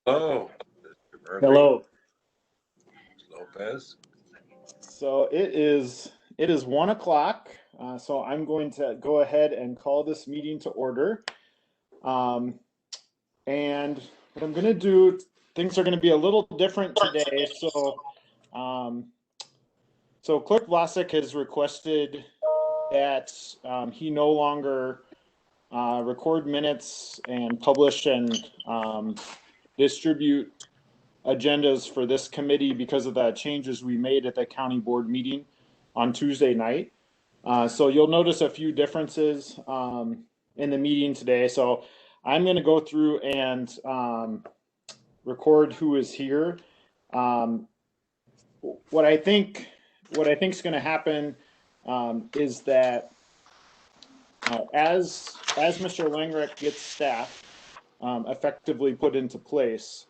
Hello, Mr. Murphy. Hello. Lopez. So it is 1 o'clock. So I'm going to go ahead and call this meeting to order. And what I'm going to do, things are going to be a little different today. So Clerk Vlasic has requested that he no longer record minutes and publish and distribute agendas for this committee because of the changes we made at the county board meeting on Tuesday night. So you'll notice a few differences in the meeting today. So I'm going to go through and record who is here. What I think is going to happen is that as Mr. Langrecht gets staff effectively put into place,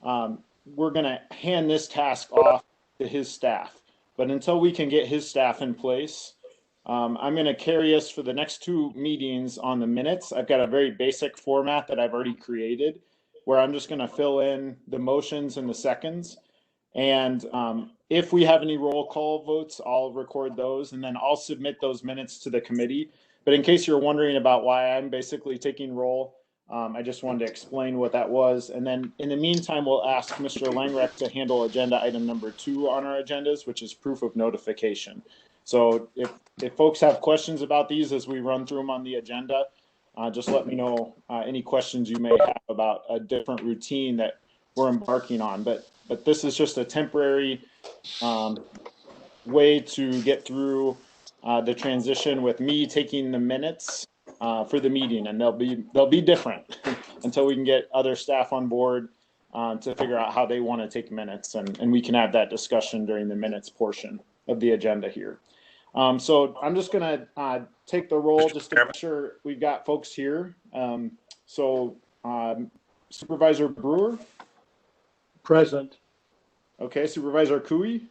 we're going to hand this task off to his staff. But until we can get his staff in place, I'm going to carry us for the next two meetings on the minutes. I've got a very basic format that I've already created where I'm just going to fill in the motions and the seconds. And if we have any roll call votes, I'll record those and then I'll submit those minutes to the committee. But in case you're wondering about why I'm basically taking roll, I just wanted to explain what that was. And then in the meantime, we'll ask Mr. Langrecht to handle agenda item number 2 on our agendas, which is proof of notification. So if folks have questions about these as we run through them on the agenda, just let me know any questions you may have about a different routine that we're embarking on. But this is just a temporary way to get through the transition with me taking the minutes for the meeting, and they'll be different until we can get other staff on board to figure out how they want to take minutes, and we can have that discussion during the minutes portion of the agenda here. So I'm just going to take the roll just to make sure we've got folks here. Supervisor Brewer? Present. Okay, Supervisor Cooey?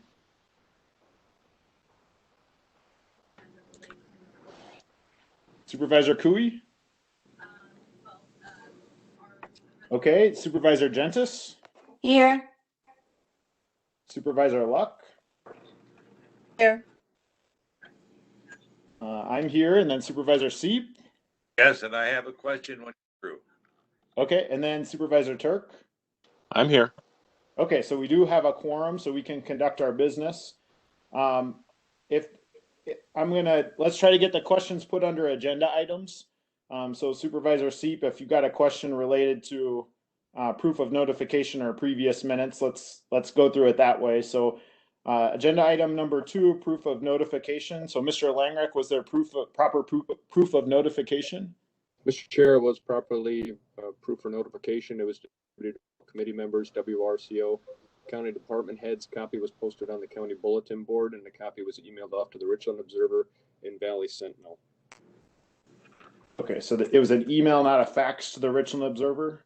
Supervisor Cooey? Okay, Supervisor Gentis? Here. Supervisor Luck? Here. I'm here, and then Supervisor Seep? Yes, and I have a question when you're through. Okay, and then Supervisor Turk? I'm here. Okay, so we do have a quorum, so we can conduct our business. Let's try to get the questions put under agenda items. So Supervisor Seep, if you've got a question related to proof of notification or previous minutes, let's go through it that way. So agenda item number 2, proof of notification. So Mr. Langrecht, was there proper proof of notification? Mr. Chair, it was properly proof for notification. It was distributed to committee members, WRCO, county department heads. Copy was posted on the county bulletin board, and the copy was emailed off to the Richland Observer and Valley Sentinel. Okay, so it was an email, not a fax to the Richland Observer?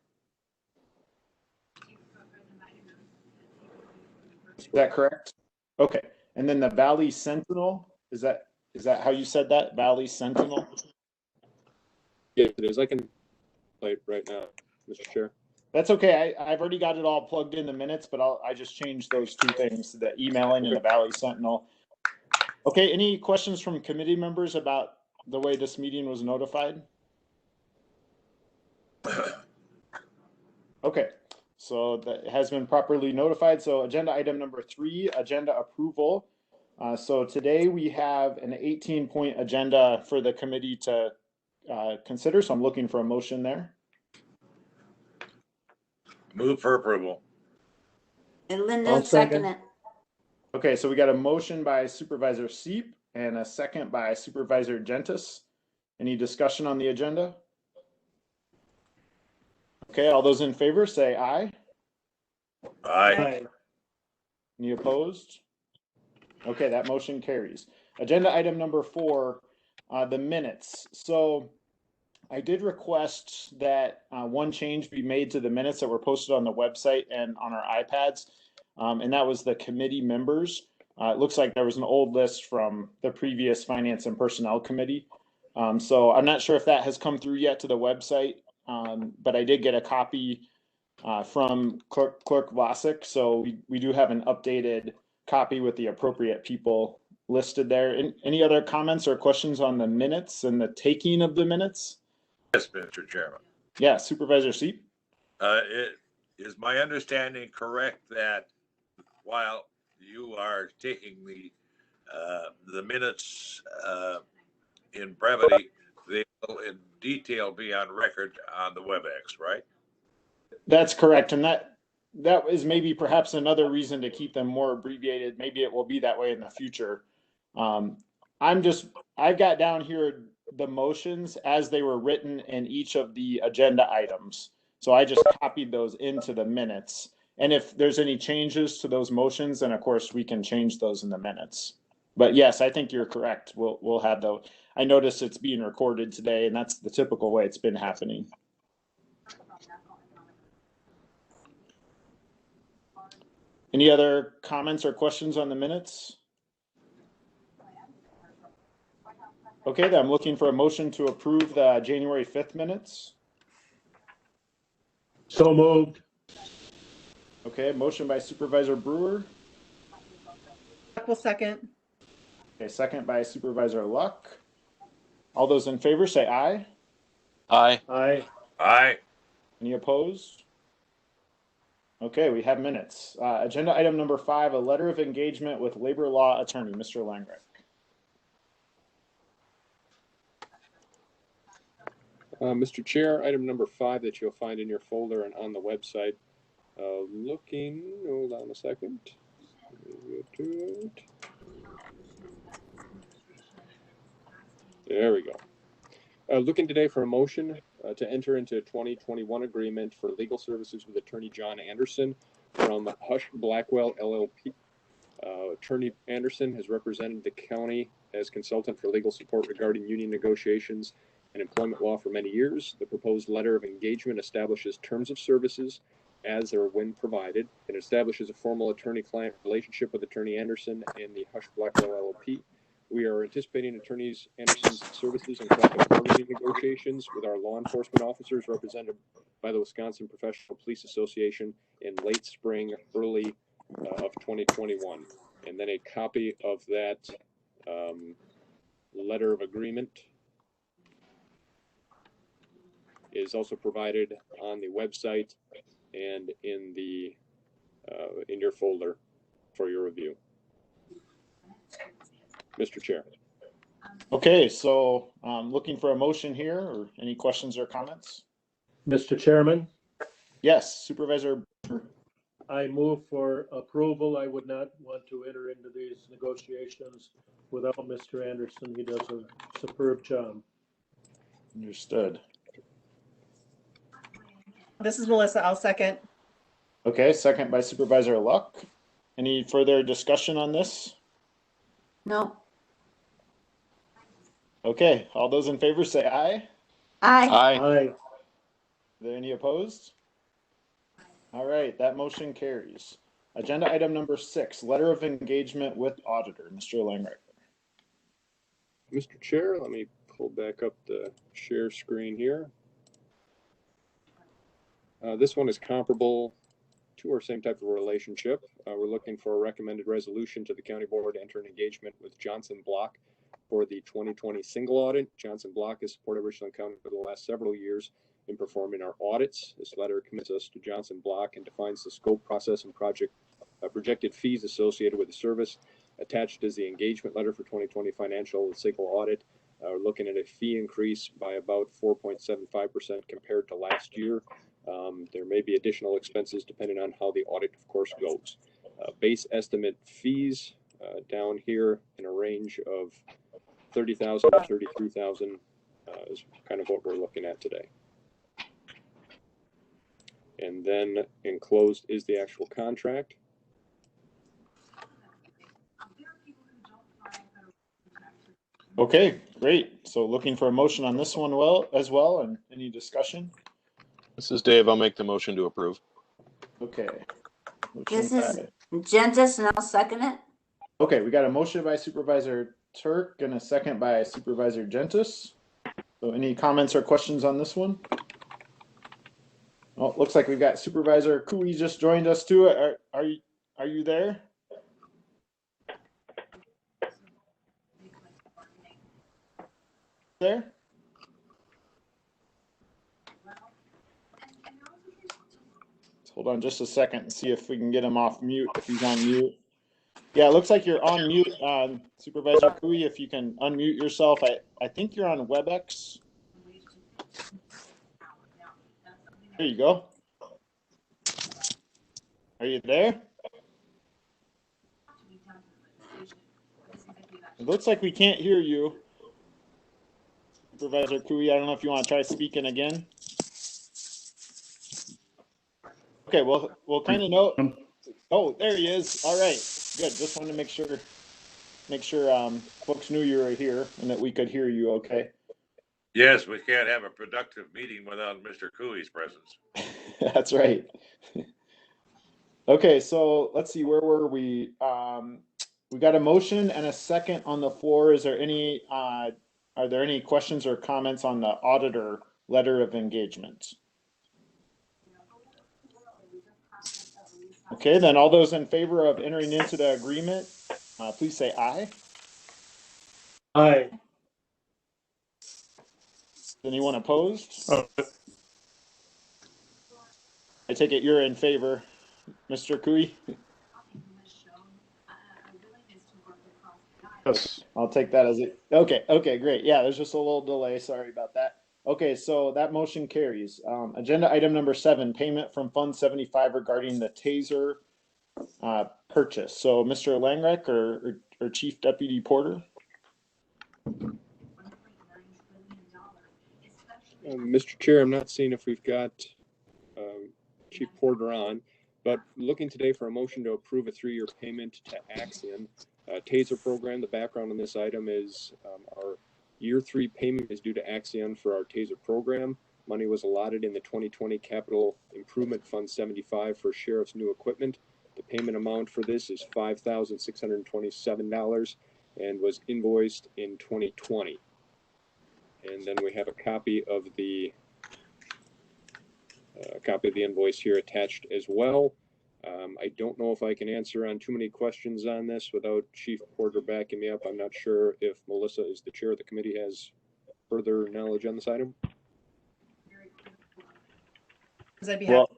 Is that correct? Okay, and then the Valley Sentinel, is that how you said that? Valley Sentinel? Yes, it is. I can play it right now, Mr. Chair. That's okay. I've already got it all plugged in the minutes, but I just changed those two things, the emailing and the Valley Sentinel. Okay, any questions from committee members about the way this meeting was notified? Okay, so that has been properly notified. So agenda item number 3, agenda approval. So today we have an 18-point agenda for the committee to consider. So I'm looking for a motion there. Move for approval. And Linda I'll second. second it. Okay, so we got a motion by Supervisor Seep and a second by Supervisor Gentis. Any discussion on the agenda? Okay, all those in favor say aye. Aye. Any opposed? Okay, that motion carries. Agenda item number 4, the minutes. So I did request that one change be made to the minutes that were posted on the website and on our iPads, and that was the committee members. It looks like there was an old list from the previous Finance and Personnel Committee. So I'm not sure if that has come through yet to the website, but I did get a copy from Clerk Vlasic. So we do have an updated copy with the appropriate people listed there. Any other comments or questions on the minutes and the taking of the minutes? Yes, Mr. Chairman. Yeah, Supervisor Seep. It is my understanding correct that while you are taking the minutes in brevity, they will in detail be on record on the WebEx, right? That's correct, and that is maybe perhaps another reason to keep them more abbreviated. Maybe it will be that way in the future. I've got down here the motions as they were written in each of the agenda items. So I just copied those into the minutes. And if there's any changes to those motions, then of course we can change those in the minutes. But yes, I think you're correct. We'll have those. I noticed it's being recorded today, and that's the typical way it's been happening. Any other comments or questions on the minutes? Okay, then I'm looking for a motion to approve the January 5th minutes. So moved. Okay, motion by Supervisor Brewer. Will second. Okay, second by Supervisor Luck. All those in favor say aye. Aye. Aye. Aye. Any opposed? Okay, we have minutes. Agenda item number 5, a letter of engagement with labor law attorney, Mr. Langrick. Mr. Chair, item number 5 that you'll find in your folder and on the website. Hold on a second. There we go. Looking today for a motion to enter into a 2021 agreement for legal services with Attorney John Anderson from Hush Blackwell LLP. Attorney Anderson has represented the county as consultant for legal support regarding union negotiations and employment law for many years. The proposed letter of engagement establishes terms of services as or when provided, and establishes a formal attorney-client relationship with Attorney Anderson and the Hush Blackwell LLP. We are anticipating Attorney Anderson's services in collective bargaining negotiations with our law enforcement officers represented by the Wisconsin Professional Police Association in late spring, early of 2021. And then a copy of that letter of agreement is also provided on the website and in the in your folder for your review. Mr. Chair. Okay, so looking for a motion here, or any questions or comments? Mr. Chairman, Yes, Supervisor. I move for approval. I would not want to enter into these negotiations without Mr. Anderson. He does a superb job. Understood. This is Melissa. I'll second. Okay, second by Supervisor Luck. Any further discussion on this? No. Okay, all those in favor say aye. Aye. Aye. Aye. Are there any opposed? All right, that motion carries. Agenda item number 6, letter of engagement with auditor, Mr. Langrick. Mr. Chair, let me pull back up the share screen here. This one is comparable to our same type of relationship. We're looking for a recommended resolution to the county board to enter an engagement with Johnson Block for the 2020 single audit. Johnson Block has supported Richland County for the last several years in performing our audits. This letter commits us to Johnson Block and defines the scope, process, and projected fees associated with the service. Attached is the engagement letter for 2020 financial and single audit. We're looking at a fee increase by about 4.75% compared to last year. There may be additional expenses depending on how the audit, of course, goes. Base estimate fees down here in a range of $30,000 to $33,000 is kind of what we're looking at today. And then enclosed is the actual contract. Okay, great. So looking for a motion on this one as well, and any discussion? This is Dave. I'll make the motion to approve. Okay. This is Gentis, and I'll second it. Okay, we got a motion by Supervisor Turk and a second by Supervisor Gentis. So any comments or questions on this one? Well, it looks like we've got Supervisor Cooey just joined us too. Are you there? There? Hold on just a second and see if we can get him off mute, if he's on mute. Yeah, it looks like you're on mute, Supervisor Cooey. If you can unmute yourself, I think you're on WebEx. There you go. Are you there? It looks like we can't hear you, Supervisor Cooey. I don't know if you want to try speaking again. Okay, well, we'll kind of know. Oh, there he is. All right, good. Just wanted to make sure folks knew you were here and that we could hear you. Okay. Yes, we can't have a productive meeting without Mr. Cooey's presence. That's right. Okay, so let's see, where were we? We got a motion and a second on the floor. Is there any, are there any questions or comments on the auditor letter of engagement? Okay, then all those in favor of entering into the agreement, please say aye. Aye. Anyone opposed? I take it you're in favor, Mr. Cooey? Yes. I'll take that as it. Okay, great. Yeah, there's just a little delay. Sorry about that. Okay, so that motion carries. Agenda item number 7, payment from Fund 75 regarding the taser purchase. So Mr. Langreich or Chief Deputy Porter? Mr. Chair, I'm not seeing if we've got Chief Porter on, but looking today for a motion to approve a 3-year payment to Axion Taser program. The background on this item is our year 3 payment is due to Axion for our Taser program. Money was allotted in the 2020 Capital Improvement Fund 75 for sheriff's new equipment. The payment amount for this is $5,627 and was invoiced in 2020. And then we have a copy of the invoice here attached as well. I don't know if I can answer on too many questions on this without Chief Porter backing me up. I'm not sure if Melissa, is the chair of the committee, has further knowledge on this item. Well,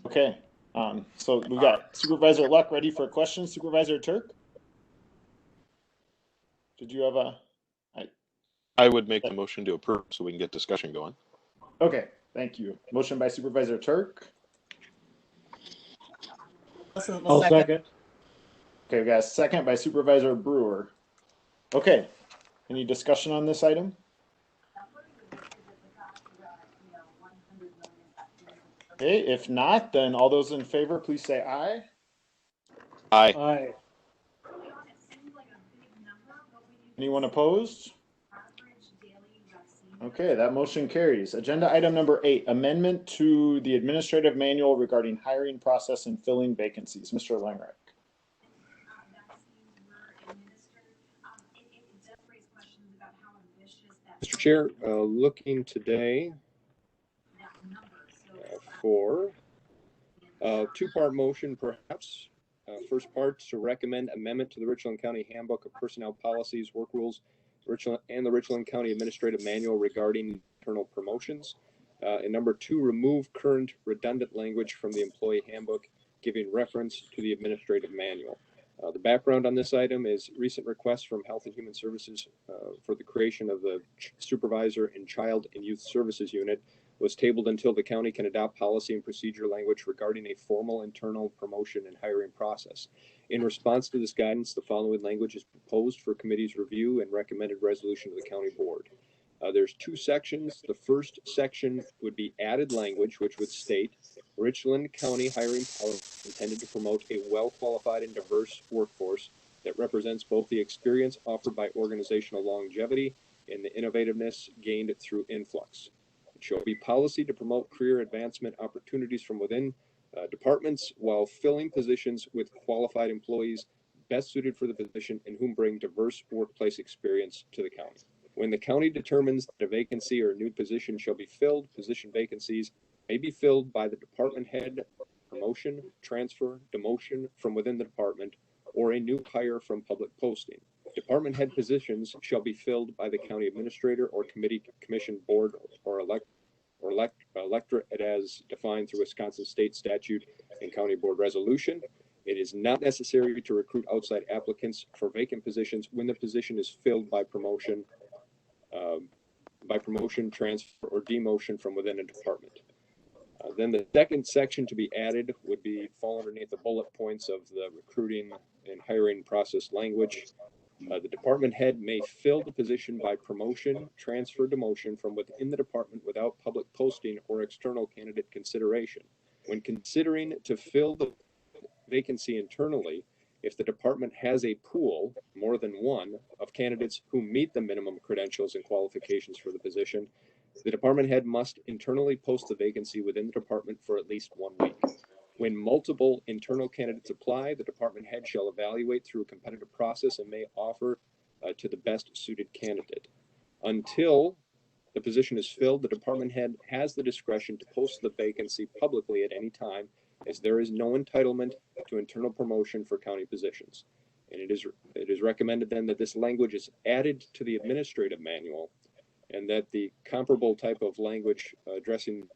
okay. So we got Supervisor Luck ready for a question. Supervisor Turk? Did you have a? I would make the motion to approve so we can get discussion going. Okay, thank you. Motion by Supervisor Turk. I'll second. Okay, we got a second by Supervisor Brewer. Okay, any discussion on this item? Okay, if not, then all those in favor, please say aye. Aye. Aye. Anyone opposed? Okay, that motion carries. Agenda item number 8, amendment to the administrative manual regarding hiring process and filling vacancies. Mr. Langreich. Mr. Chair, looking today for a 2-part motion, perhaps. First part, to recommend amendment to the Richland County Handbook of Personnel Policies, Work Rules, and the Richland County Administrative Manual regarding internal promotions. And number 2, remove current redundant language from the employee handbook, giving reference to the administrative manual. The background on this item is recent requests from Health and Human Services for the creation of the Supervisor and Child and Youth Services Unit was tabled until the county can adopt policy and procedure language regarding a formal internal promotion and hiring process. In response to this guidance, the following language is proposed for committee's review and recommended resolution to the county board. There's 2 sections. The first section would be added language, which would state Richland County hiring policy intended to promote a well-qualified and diverse workforce that represents both the experience offered by organizational longevity and the innovativeness gained through influx. It shall be policy to promote career advancement opportunities from within departments while filling positions with qualified employees best suited for the position and whom bring diverse workplace experience to the county. When the county determines that a vacancy or a new position shall be filled, position vacancies may be filled by the department head, promotion, transfer, demotion from within the department, or a new hire from public posting. Department head positions shall be filled by the county administrator or committee, commission, board, or electorate as defined through Wisconsin state statute and county board resolution. It is not necessary to recruit outside applicants for vacant positions when the position is filled by promotion, transfer, or demotion from within a department. Then the second section to be added would be fall underneath the bullet points of the recruiting and hiring process language. The department head may fill the position by promotion, transfer, demotion from within the department without public posting or external candidate consideration. When considering to fill the vacancy internally, if the department has a pool, more than one, of candidates who meet the minimum credentials and qualifications for the position, the department head must internally post the vacancy within the department for at least 1 week. When multiple internal candidates apply, the department head shall evaluate through a competitive process and may offer to the best suited candidate. Until the position is filled, the department head has the discretion to post the vacancy publicly at any time, as there is no entitlement to internal promotion for county positions. And it is recommended then that this language is added to the administrative manual, and that the comparable type of language addressing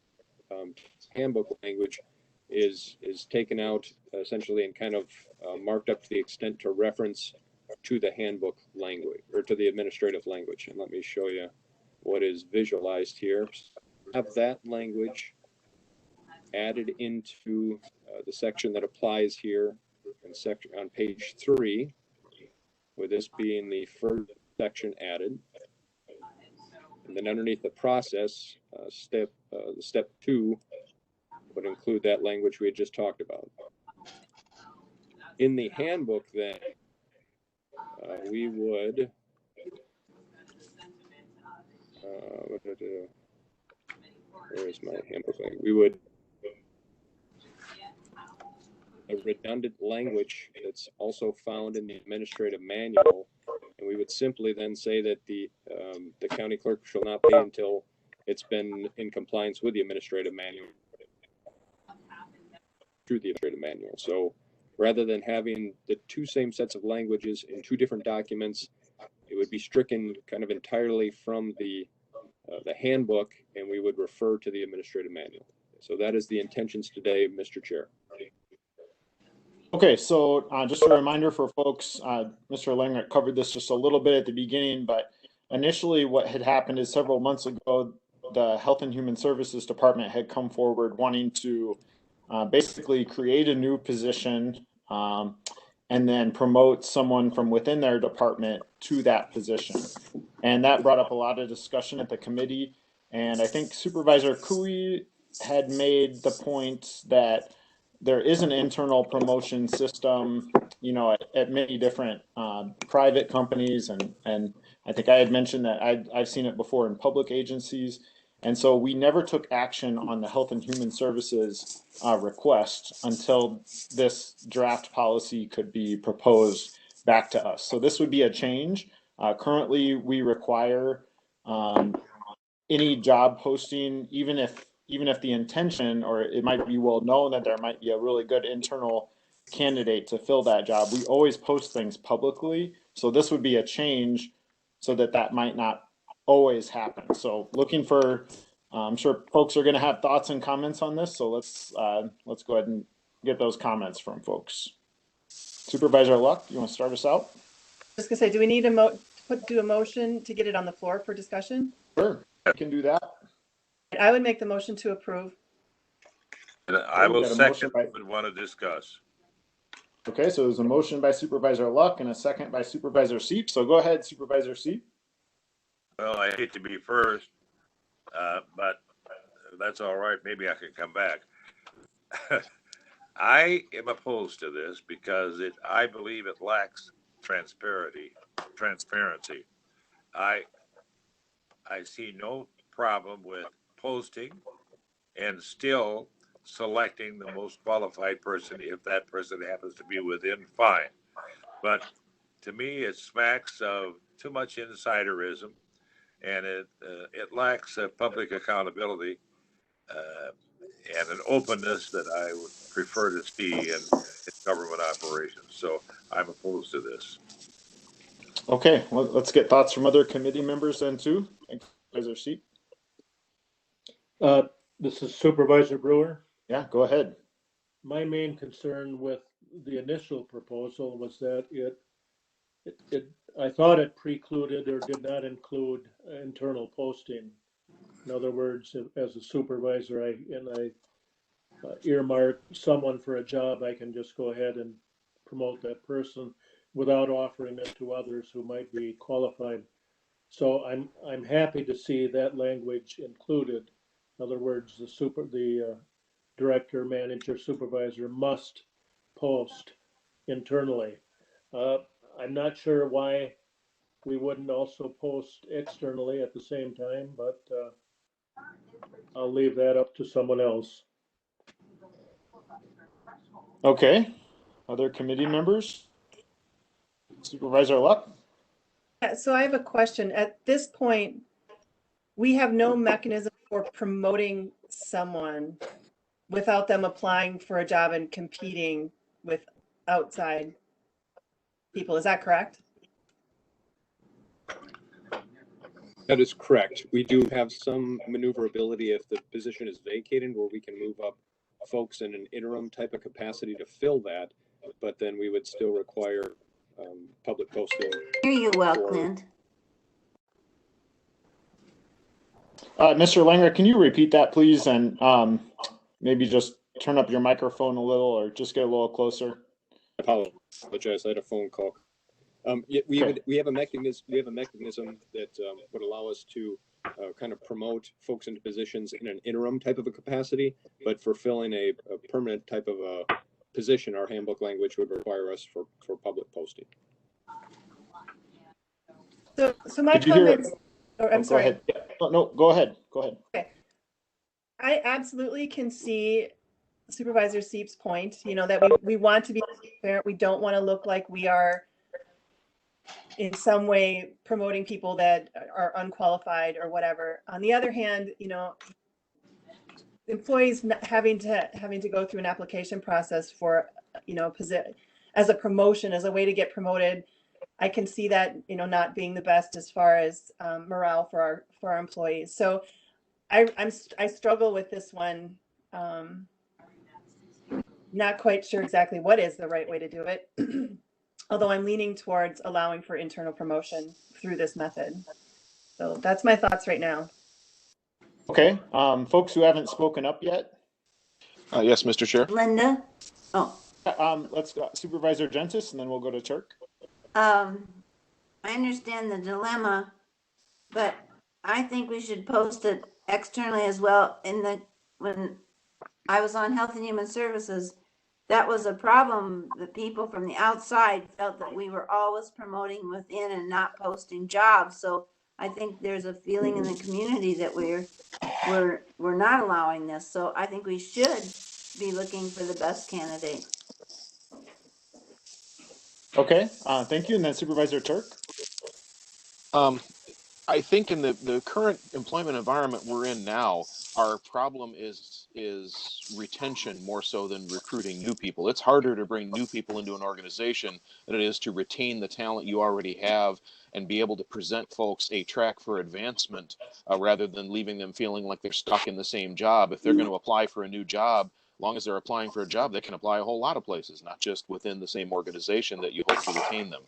handbook language is taken out essentially and kind of marked up to the extent to reference to the handbook language or to the administrative language. And let me show you what is visualized here. Have that language added into the section that applies here in section on page 3, with this being the first section added. And then underneath the process, step 2 would include that language we had just talked about. In the handbook, then, we would where is my handbook? We would a redundant language that's also found in the administrative manual, and we would simply then say that the county clerk shall not pay until it's been in compliance with the administrative manual through the administrative manual. So rather than having the two same sets of languages in two different documents, it would be stricken kind of entirely from the handbook, and we would refer to the administrative manual. So that is the intentions today, Mr. Chair. Okay, so just a reminder for folks, Mr. Langert covered this just a little bit at the beginning, but initially what had happened is several months ago, the Health and Human Services Department had come forward wanting to basically create a new position and then promote someone from within their department to that position. And that brought up a lot of discussion at the committee. And I think Supervisor Cooey had made the point that there is an internal promotion system, you know, at many different private companies. And I think I had mentioned that I've seen it before in public agencies. And so we never took action on the Health and Human Services request until this draft policy could be proposed back to us. So this would be a change. Currently, we require any job posting, even if the intention, or it might be well known that there might be a really good internal candidate to fill that job, we always post things publicly. So this would be a change so that might not always happen. So looking for, I'm sure folks are going to have thoughts and comments on this. So let's go ahead and get those comments from folks. Supervisor Luck, you want to start us out? Just gonna say, do we need do a motion to get it on the floor for discussion? Sure, I can do that. I would make the motion to approve. And I will got a second, motion would want to discuss. Okay, so there's a motion by Supervisor Luck and a second by Supervisor Seep. So go ahead, Supervisor Seep. Well, I hate to be first, but that's all right. Maybe I can come back. I am opposed to this because I believe it lacks transparency. I see no problem with posting and still selecting the most qualified person if that person happens to be within, fine. But to me, it smacks of too much insiderism. and it lacks public accountability and an openness that I would prefer to see in government operations. So I'm opposed to this. Okay, well, let's get thoughts from other committee members then too. Supervisor Seat. This is Supervisor Brewer. Yeah, go ahead. My main concern with the initial proposal was that I thought it precluded or did not include internal posting. In other words, as a supervisor, I earmark someone for a job, I can just go ahead and promote that person without offering it to others who might be qualified. So I'm happy to see that language included. In other words, the director, manager, supervisor must post internally. I'm not sure why we wouldn't also post externally at the same time, but I'll leave that up to someone else. Okay, other committee members? Supervisor Luck? Yeah, so I have a question. At this point, we have no mechanism for promoting someone without them applying for a job and competing with outside people. Is that correct? That is correct. We do have some maneuverability if the position is vacated, where we can move up folks in an interim type of capacity to fill that, but then we would still require public posting. Hear you well, Clint. Mr. Langer, can you repeat that, please? And maybe just turn up your microphone a little or just get a little closer. I apologize. I had a phone call. We have a mechanism that would allow us to kind of promote folks into positions in an interim type of a capacity, but for filling a permanent type of a position, our handbook language would require us for public posting. So my comments, or I'm sorry. Go ahead. Yeah. No, go ahead. Go ahead. Okay. I absolutely can see Supervisor Seep's point, that we want to be transparent. We don't want to look like we are in some way promoting people that are unqualified or whatever. On the other hand, employees having to go through an application process for, as a promotion, as a way to get promoted, I can see that, not being the best as far as morale for our employees. So I struggle with this one. Not quite sure exactly what is the right way to do it. Although I'm leaning towards allowing for internal promotion through this method. So that's my thoughts right now. Okay, folks who haven't spoken up yet. Yes, Mr. Chair. Linda? Oh, Let's go Supervisor Gentis, and then we'll go to Turk. I understand the dilemma, but I think we should post it externally as well. When I was on Health and Human Services, that was a problem. The people from the outside felt that we were always promoting within and not posting jobs. So I think there's a feeling in the community that we're not allowing this. So I think we should be looking for the best candidate. Okay, thank you. And then Supervisor Turk. I think in the current employment environment we're in now, our problem is retention more so than recruiting new people. It's harder to bring new people into an organization than it is to retain the talent you already have and be able to present folks a track for advancement rather than leaving them feeling like they're stuck in the same job. If they're going to apply for a new job, as long as they're applying for a job, they can apply a whole lot of places, not just within the same organization that you hope to retain them.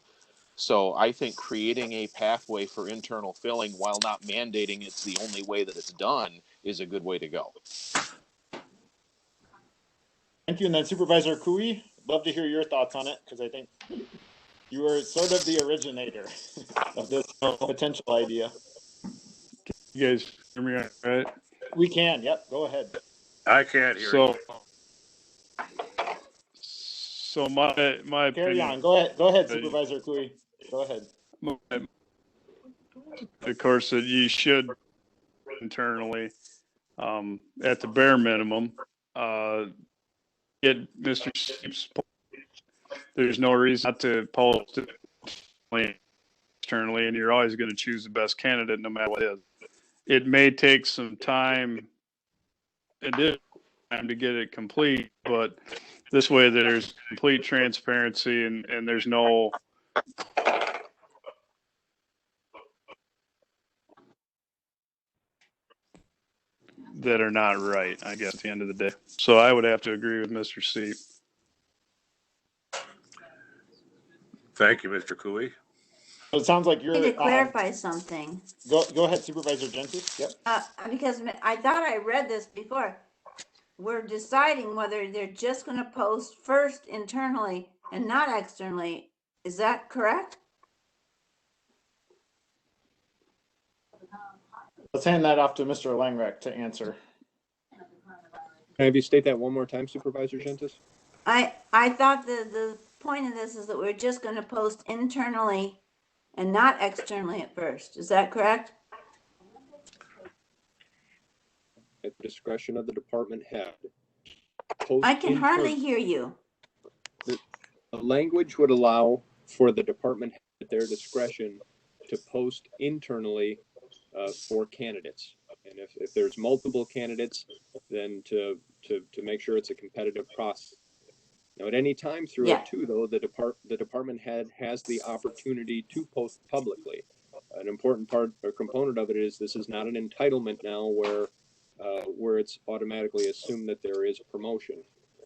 So I think creating a pathway for internal filling while not mandating it's the only way that it's done is a good way to go. Thank you. And then Supervisor Cooey, love to hear your thoughts on it, because I think you were sort of the originator of this potential idea. You guys hear me all right? We can. Yep. Go ahead. I can't hear you. So my Carry opinion. on. Go ahead, Supervisor Cooey. Go ahead. Of course, that you should internally, at the bare minimum, get Mr. Sheep's point. There's no reason not to post it externally, and you're always going to choose the best candidate no matter what it is. It may take some time, additional time to get it complete, but this way there's complete transparency and there's no that are not right, I guess, at the end of the day. So I would have to agree with Mr. C. Thank you, Mr. Cooley. So it sounds like I you're, need to clarify something, go ahead, Supervisor Gentis. Yep. because I thought I read this before. We're deciding whether they're just gonna post first internally and not externally. Is that correct? Let's hand that off to Mr. Langreck to answer. Can I have you state that one more time, Supervisor Gentis? I thought the point of this is that we're just gonna post internally and not externally at first. Is that correct? At the discretion of the department head. I can hardly hear you. The language would allow for the department head at their discretion to post internally for candidates. And if there's multiple candidates, then to make sure it's a competitive process. Now, at any time through it too, though, the department head has the opportunity to post publicly. An important part or component of it is this is not an entitlement now where it's automatically assumed that there is promotion.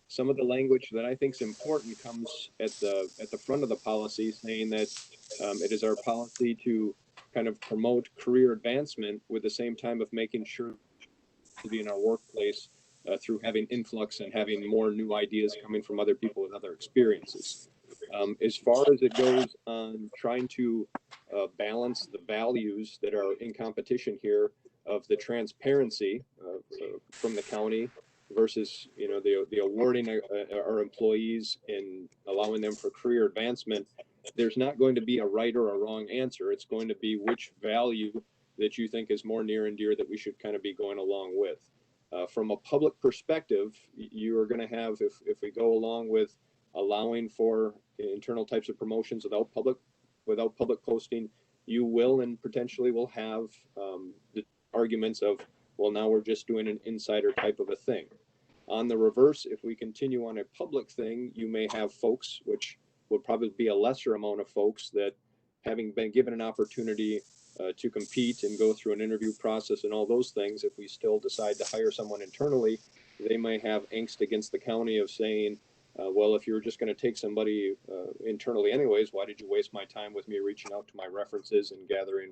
Some of the language that I think is important comes at the front of the policy, saying that it is our policy to kind of promote career advancement with the same time of making sure to be in our workplace through having influx and having more new ideas coming from other people with other experiences. As far as it goes on trying to balance the values that are in competition here of the transparency from the county versus the awarding our employees and allowing them for career advancement, there's not going to be a right or a wrong answer. It's going to be which value that you think is more near and dear that we should kind of be going along with. From a public perspective, you are going to have, if we go along with allowing for internal types of promotions without public posting, you will and potentially will have the arguments of, well, now we're just doing an insider type of a thing. On the reverse, if we continue on a public thing, you may have folks, which would probably be a lesser amount of folks, that having been given an opportunity to compete and go through an interview process and all those things, if we still decide to hire someone internally, they may have angst against the county of saying, well, if you were just going to take somebody internally anyways, why did you waste my time with me reaching out to my references and gathering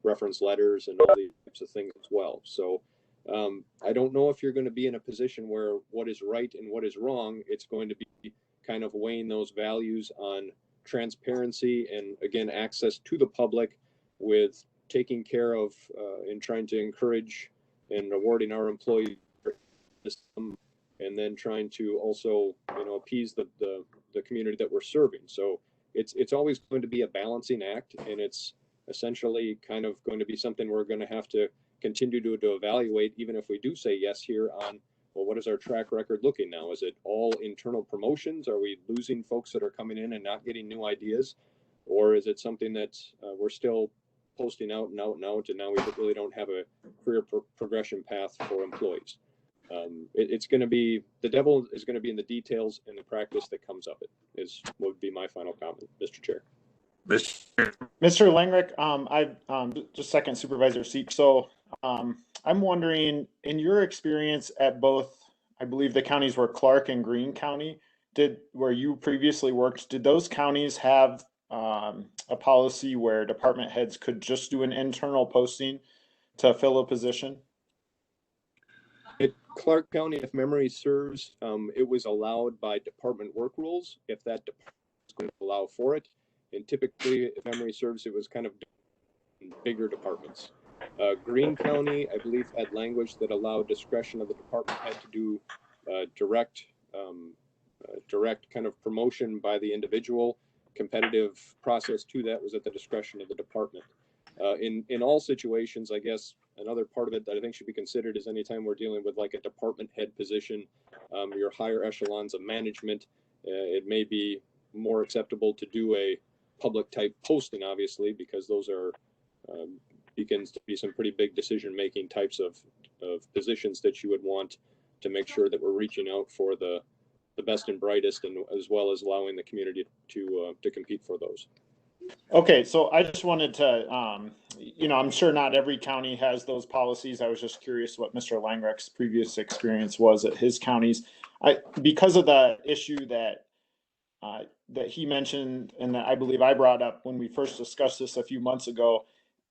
reference letters and all these types of things as well. So I don't know if you're going to be in a position where what is right and what is wrong. It's going to be kind of weighing those values on transparency and, again, access to the public with taking care of and trying to encourage and awarding our employees, and then trying to also appease the community that we're serving. So it's always going to be a balancing act, and it's essentially kind of going to be something we're going to have to continue to evaluate, even if we do say yes here on, well, what is our track record looking now? Is it all internal promotions? Are we losing folks that are coming in and not getting new ideas? Or is it something that we're still posting out and out and out, and now we really don't have a career progression path for employees? It's going to be, the devil is going to be in the details and the practice that comes of it, would be my final comment, Mr. Chair. Mr. Langreck, just second Supervisor Seek. So I'm wondering, in your experience at both, I believe the counties were Clark and Greene County, where you previously worked, did those counties have a policy where department heads could just do an internal posting to fill a position? At Clark County, if memory serves, it was allowed by department work rules, if that department was going to allow for it. And typically, if memory serves, it was kind of bigger departments. Greene County, I believe, had language that allowed discretion of the department head to do direct kind of promotion by the individual. Competitive process to that was at the discretion of the department. In all situations, I guess another part of it that I think should be considered is anytime we're dealing with like a department head position, your higher echelons of management, it may be more acceptable to do a public type posting, obviously, because those are begins to be some pretty big decision making types of positions that you would want to make sure that we're reaching out for the best and brightest, and as well as allowing the community to compete for those. Okay, so I just wanted to, I'm sure not every county has those policies. I was just curious what Mr. Langrecht's previous experience was at his counties. Because of the issue that he mentioned, and that I believe I brought up when we first discussed this a few months ago,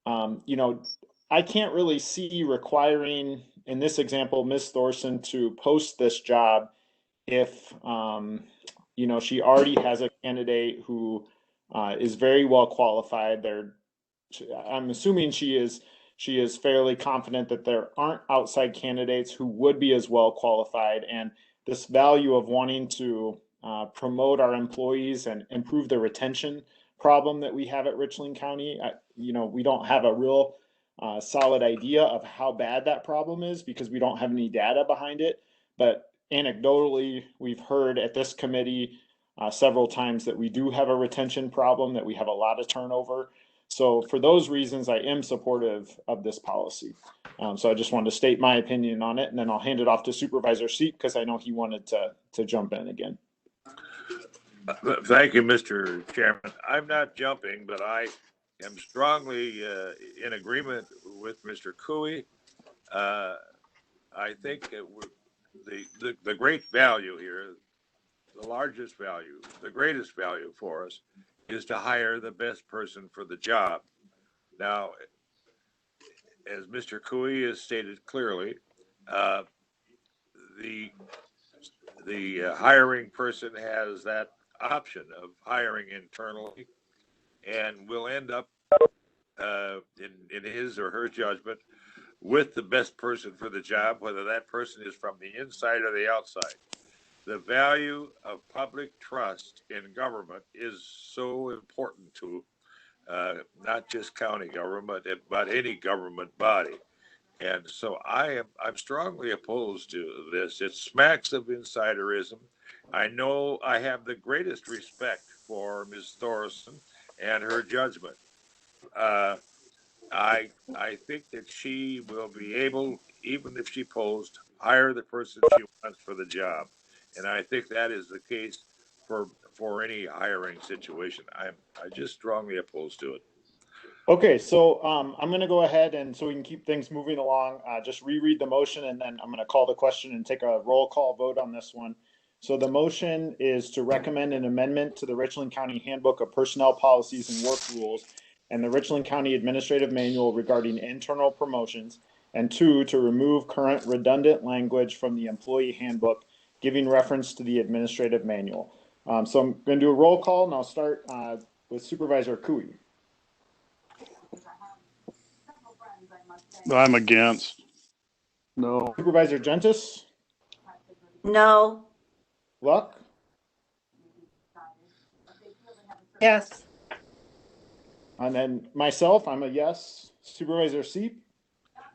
I can't really see requiring, in this example, Ms. Thorson to post this job if, she already has a candidate who is very well qualified. I'm assuming she is fairly confident that there aren't outside candidates who would be as well qualified. And this value of wanting to promote our employees and improve the retention problem that we have at Richland County, we don't have a real solid idea of how bad that problem is because we don't have any data behind it. But anecdotally, we've heard at this committee several times that we do have a retention problem, that we have a lot of turnover. So for those reasons, I am supportive of this policy. So I just wanted to state my opinion on it, and then I'll hand it off to Supervisor Seep because I know he wanted to jump in again. Thank you, Mr. Chairman. I'm not jumping, but I am strongly in agreement with Mr. Cooey. I think the great value here, the largest value, the greatest value for us is to hire the best person for the job. Now, as Mr. Cooey has stated clearly, the hiring person has that option of hiring internally and will end up in his or her judgment with the best person for the job, whether that person is from the inside or the outside. The value of public trust in government is so important to not just county government, but any government body. And so I'm strongly opposed to this. It smacks of insiderism. I know I have the greatest respect for Ms. Thorson and her judgment. I think that she will be able, even if she posed, hire the person she wants for the job. And I think that is the case for any hiring situation. I just strongly opposed to it. Okay, so I'm going to go ahead and so we can keep things moving along, just reread the motion, and then I'm going to call the question and take a roll call vote on this one. So the motion is to recommend an amendment to the Richland County Handbook of Personnel Policies and Work Rules and the Richland County Administrative Manual regarding internal promotions, and 2, to remove current redundant language from the employee handbook, giving reference to the administrative manual. So I'm going to do a roll call, and I'll start with Supervisor Cooey. I'm against. No. Supervisor Gentis? No. Luck? Yes. And then myself, I'm a yes. Supervisor Seep?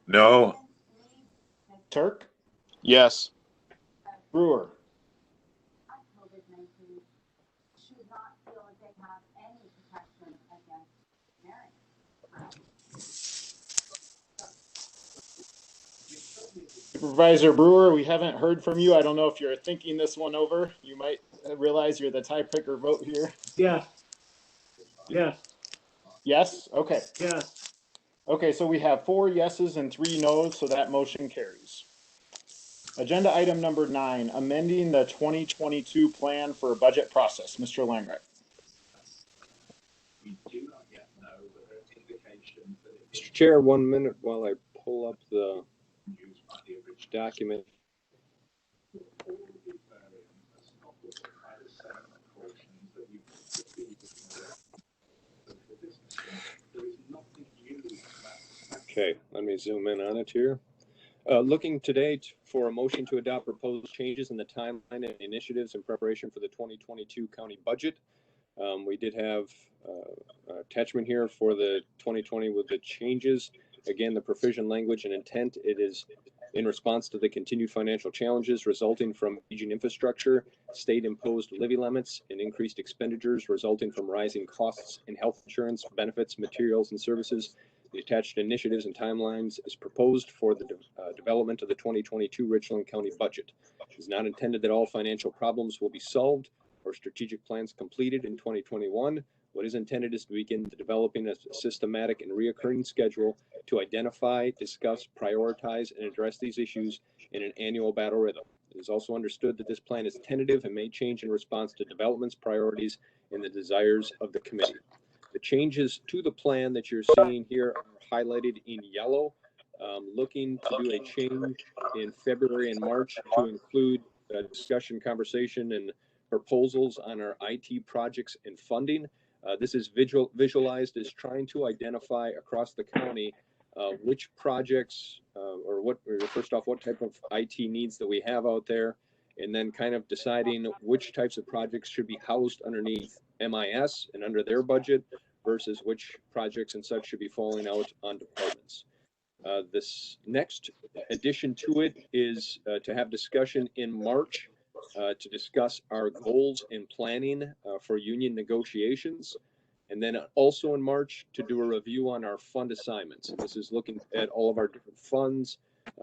No. Turk? Yes. Brewer? Supervisor Brewer, we haven't heard from you. I don't know if you're thinking this one over. You might realize you're the tiebreaker vote here. Yeah. Yes. Yes? Okay. Yes. Okay, so we have 4 yeses and 3 noes, so that motion carries. Agenda item number 9, amending the 2022 plan for budget process. Mr. Langrecht. Mr. Chair, 1 minute while I pull up the document. Okay, let me zoom in on it here. Looking today for a motion to adopt proposed changes in the timeline and initiatives in preparation for the 2022 county budget. We did have attachment here for the 2020 with the changes. Again, the provision language and intent, it is In response to the continued financial challenges resulting from aging infrastructure, state-imposed levy limits, and increased expenditures resulting from rising costs in health insurance, benefits, materials, and services, the attached initiatives and timelines is proposed for the development of the 2022 Richland County budget. It is not intended that all financial problems will be solved or strategic plans completed in 2021. What is intended is to begin developing a systematic and reoccurring schedule to identify, discuss, prioritize, and address these issues in an annual battle rhythm. It is also understood that this plan is tentative and may change in response to developments, priorities, and the desires of the committee. The changes to the plan that you're seeing here are highlighted in yellow. Looking to do a change in February and March to include discussion, conversation, and proposals on our IT projects and funding. This is visualized as trying to identify across the county which projects or first off, what type of IT needs that we have out there, and then kind of deciding which types of projects should be housed underneath MIS and under their budget versus which projects and such should be falling out on departments. This next addition to it is to have discussion in March to discuss our goals and planning for union negotiations. And then also in March to do a review on our fund assignments. This is looking at all of our different funds,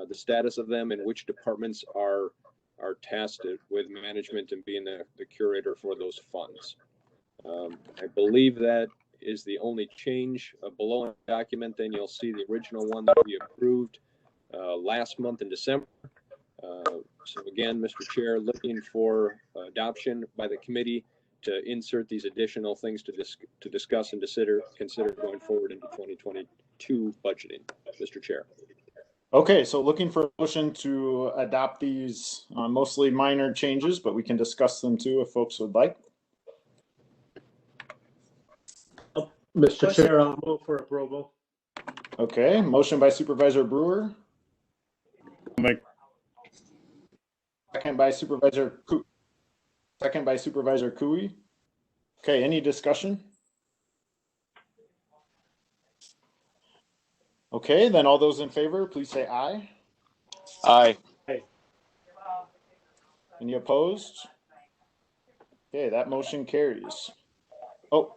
the status of them, and which departments are tasked with management and being the curator for those funds. I believe that is the only change. Below in the document, then you'll see the original one that we approved last month in December. So again, Mr. Chair, looking for adoption by the committee to insert these additional things to discuss and consider going forward into 2022 budgeting. Mr. Chair. Okay, so looking for a motion to adopt these mostly minor changes, but we can discuss them too if folks would like. Mr. Chair, I'll move for approval. Okay, motion by Supervisor Brewer. Second by Supervisor Cooey. Okay, any discussion? Okay, then all those in favor, please say aye. Aye. Any opposed? Okay, that motion carries. Oh,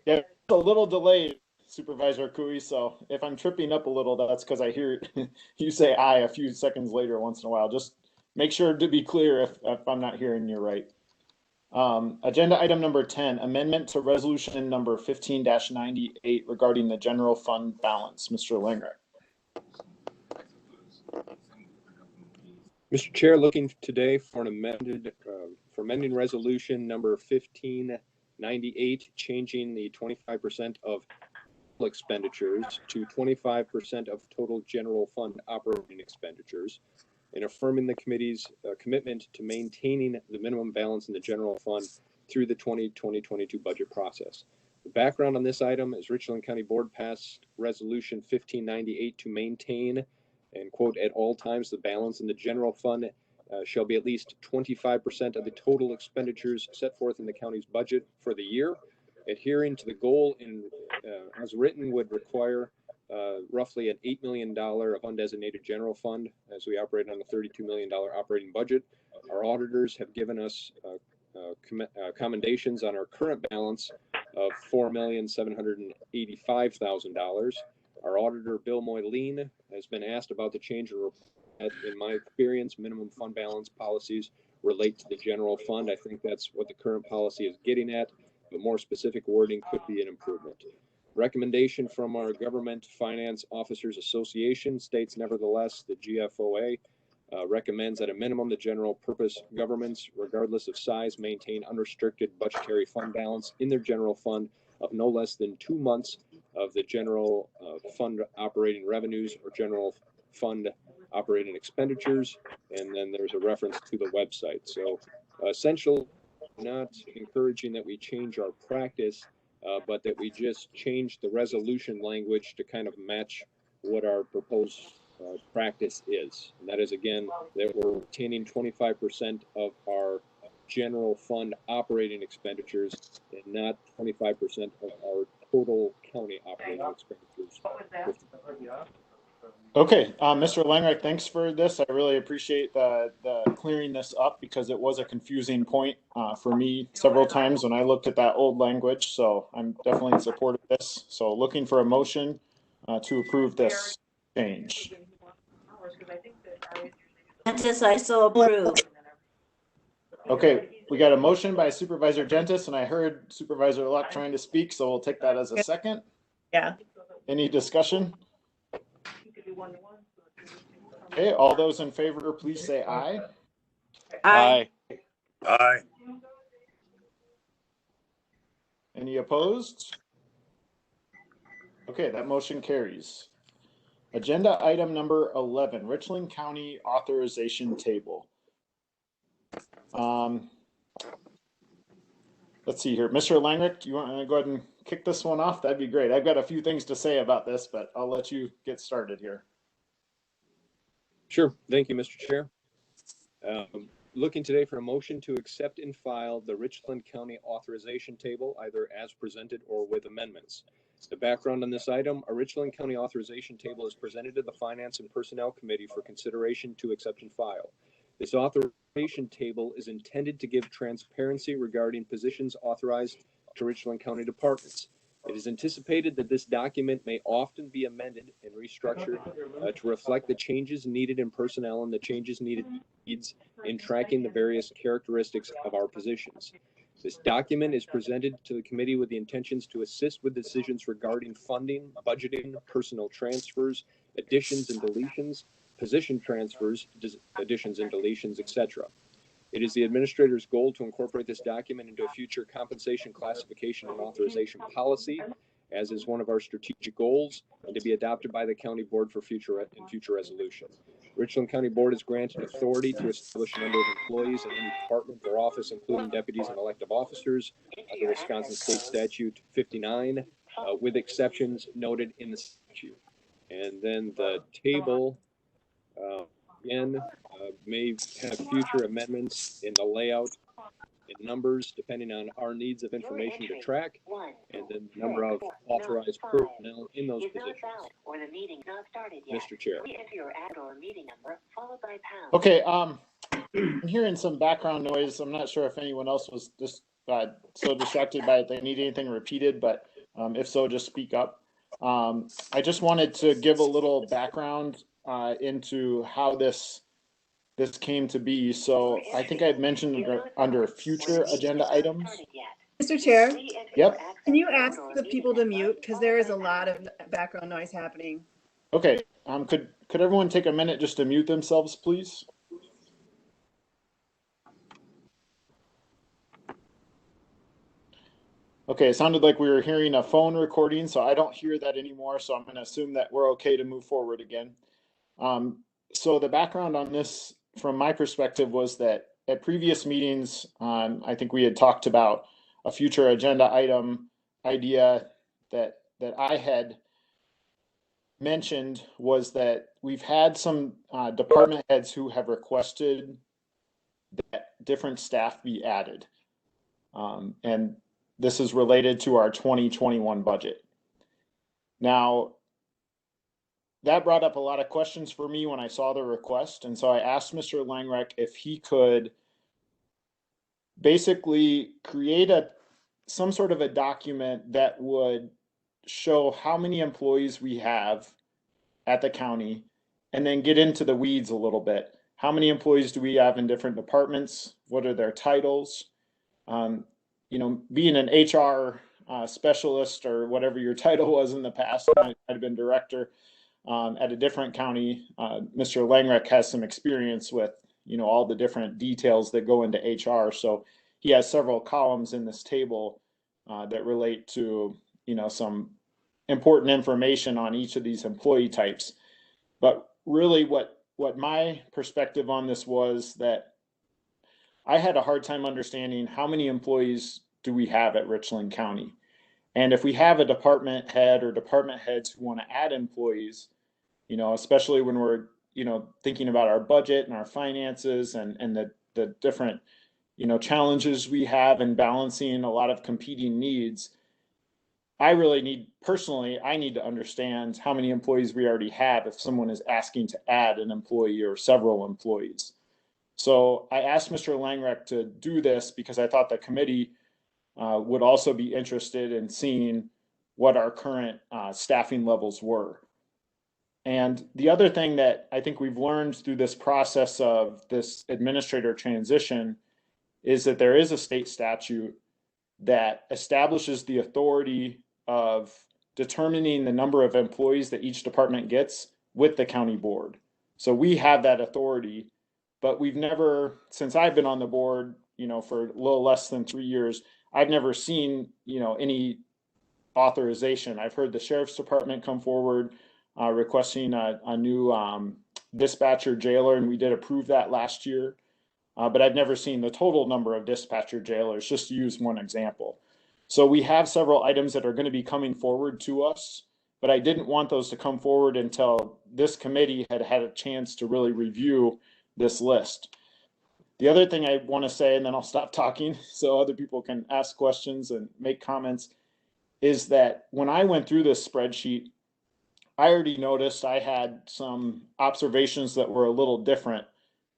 yeah, a little delayed, Supervisor Cooey, so if I'm tripping up a little, that's because I hear you say aye a few seconds later once in a while. Just make sure to be clear if I'm not hearing you right. Agenda item number 10, amendment to resolution number 15-98 regarding the general fund balance. Mr. Langrick. Mr. Chair, looking today for an amending resolution number 1598, changing the 25% of expenditures to 25% of total general fund operating expenditures, and affirming the committee's commitment to maintaining the minimum balance in the general fund through the 2022 budget process. The background on this item is Richland County Board passed resolution 1598 to maintain and quote, at all times, the balance in the general fund shall be at least 25% of the total expenditures set forth in the county's budget for the year. Adhering to the goal as written would require roughly an $8 million of undesignated general fund as we operate on a $32 million operating budget. Our auditors have given us commendations on our current balance of $4,785,000. Our auditor, Bill Moyleen, has been asked about the change in my experience, minimum fund balance policies relate to the general fund. I think that's what the current policy is getting at, but more specific wording could be an improvement. Recommendation from our Government Finance Officers Association states, nevertheless, the GFOA recommends at a minimum the general purpose governments, regardless of size, maintain unrestricted budgetary fund balance in their general fund of no less than 2 months of the general fund operating revenues or general fund operating expenditures. And then there's a reference to the website. So essentially, not encouraging that we change our practice, but that we just change the resolution language to kind of match what our proposed practice is. And that is, again, that we're retaining 25% of our general fund operating expenditures and not 25% of our total county operating expenditures. Okay, Mr. Langreich, thanks for this. I really appreciate the clearing this up because it was a confusing point for me several times when I looked at that old language. So I'm definitely in support of this. So looking for a motion to approve this change. Gentis, I so approve. Okay, we got a motion by Supervisor Gentis, and I heard Supervisor Luck trying to speak, so we'll take that as a second. Yeah. Any discussion? Okay, all those in favor, please say aye. Aye. Aye. Any opposed? Okay, that motion carries. Agenda item number 11, Richland County authorization table. Let's see here. Mr. Langrick, do you want to go ahead and kick this one off? That'd be great. I've got a few things to say about this, but I'll let you get started here. Sure. Thank you, Mr. Chair. Looking today for a motion to accept and file the Richland County authorization table, either as presented or with amendments. The background on this item, a Richland County authorization table is presented to the Finance and Personnel Committee for consideration to accept and file. This authorization table is intended to give transparency regarding positions authorized to Richland County departments. It is anticipated that this document may often be amended and restructured to reflect the changes needed in personnel and the changes needs in tracking the various characteristics of our positions. This document is presented to the committee with the intentions to assist with decisions regarding funding, budgeting, personnel transfers, additions and deletions, position transfers, additions and deletions, etc. It is the administrator's goal to incorporate this document into a future compensation classification and authorization policy, as is one of our strategic goals, and to be adopted by the county board for future resolution. Richland County Board is granted authority to establish a number of employees in any department or office, including deputies and elective officers, under Wisconsin State Statute 59, with exceptions noted in the statute. And then the table, again, may have future amendments in the layout and numbers depending on our needs of information to track, and then the number of authorized personnel in those positions. Mr. Chair. Okay, I'm hearing some background noise. I'm not sure if anyone else was just so distracted by it they need anything repeated, but if so, just speak up. I just wanted to give a little background into how this came to be. So I think I had mentioned under future agenda items. Mr. Chair, Yep. can you ask the people to mute? Because there is a lot of background noise happening. Okay. Could everyone take a minute just to mute themselves, please? Okay, it sounded like we were hearing a phone recording, so I don't hear that anymore. So I'm going to assume that we're okay to move forward again. So the background on this, from my perspective, was that at previous meetings, I think we had talked about a future agenda item idea that I had mentioned was that we've had some department heads who have requested that different staff be added. And this is related to our 2021 budget. Now, that brought up a lot of questions for me when I saw the request. And so I asked Mr. Langreich if he could basically create some sort of a document that would show how many employees we have at the county, and then get into the weeds a little bit. How many employees do we have in different departments? What are their titles? Being an HR specialist or whatever your title was in the past, I might have been director at a different county. Mr. Langreich has some experience with, all the different details that go into HR. So he has several columns in this table that relate to, some important information on each of these employee types. But really what my perspective on this was that I had a hard time understanding how many employees do we have at Richland County. And if we have a department head or department heads who want to add employees, especially when we're, thinking about our budget and our finances and the different, challenges we have in balancing a lot of competing needs, I really need, personally, I need to understand how many employees we already have if someone is asking to add an employee or several employees. So I asked Mr. Langreck to do this because I thought the committee would also be interested in seeing what our current staffing levels were. And the other thing that I think we've learned through this process of this administrator transition is that there is a state statute that establishes the authority of determining the number of employees that each department gets with the county board. So we have that authority, but we've never, since I've been on the board, for a little less than 3 years, I've never seen, any authorization. I've heard the sheriff's department come forward requesting a new dispatcher jailer, and we did approve that last year. But I've never seen the total number of dispatcher jailers, just to use one example. So we have several items that are going to be coming forward to us, but I didn't want those to come forward until this committee had had a chance to really review this list. The other thing I want to say, and then I'll stop talking so other people can ask questions and make comments, is that when I went through this spreadsheet, I already noticed I had some observations that were a little different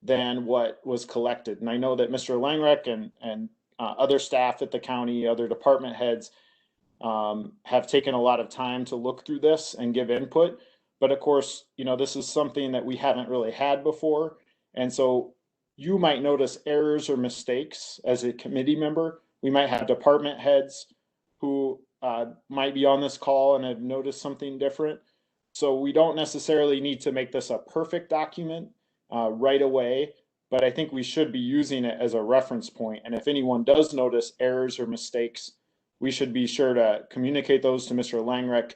than what was collected. And I know that Mr. Langreck and other staff at the county, other department heads have taken a lot of time to look through this and give input. But of course, this is something that we haven't really had before. And so you might notice errors or mistakes as a committee member. We might have department heads who might be on this call and have noticed something different. So we don't necessarily need to make this a perfect document right away, but I think we should be using it as a reference point. And if anyone does notice errors or mistakes, we should be sure to communicate those to Mr. Langreck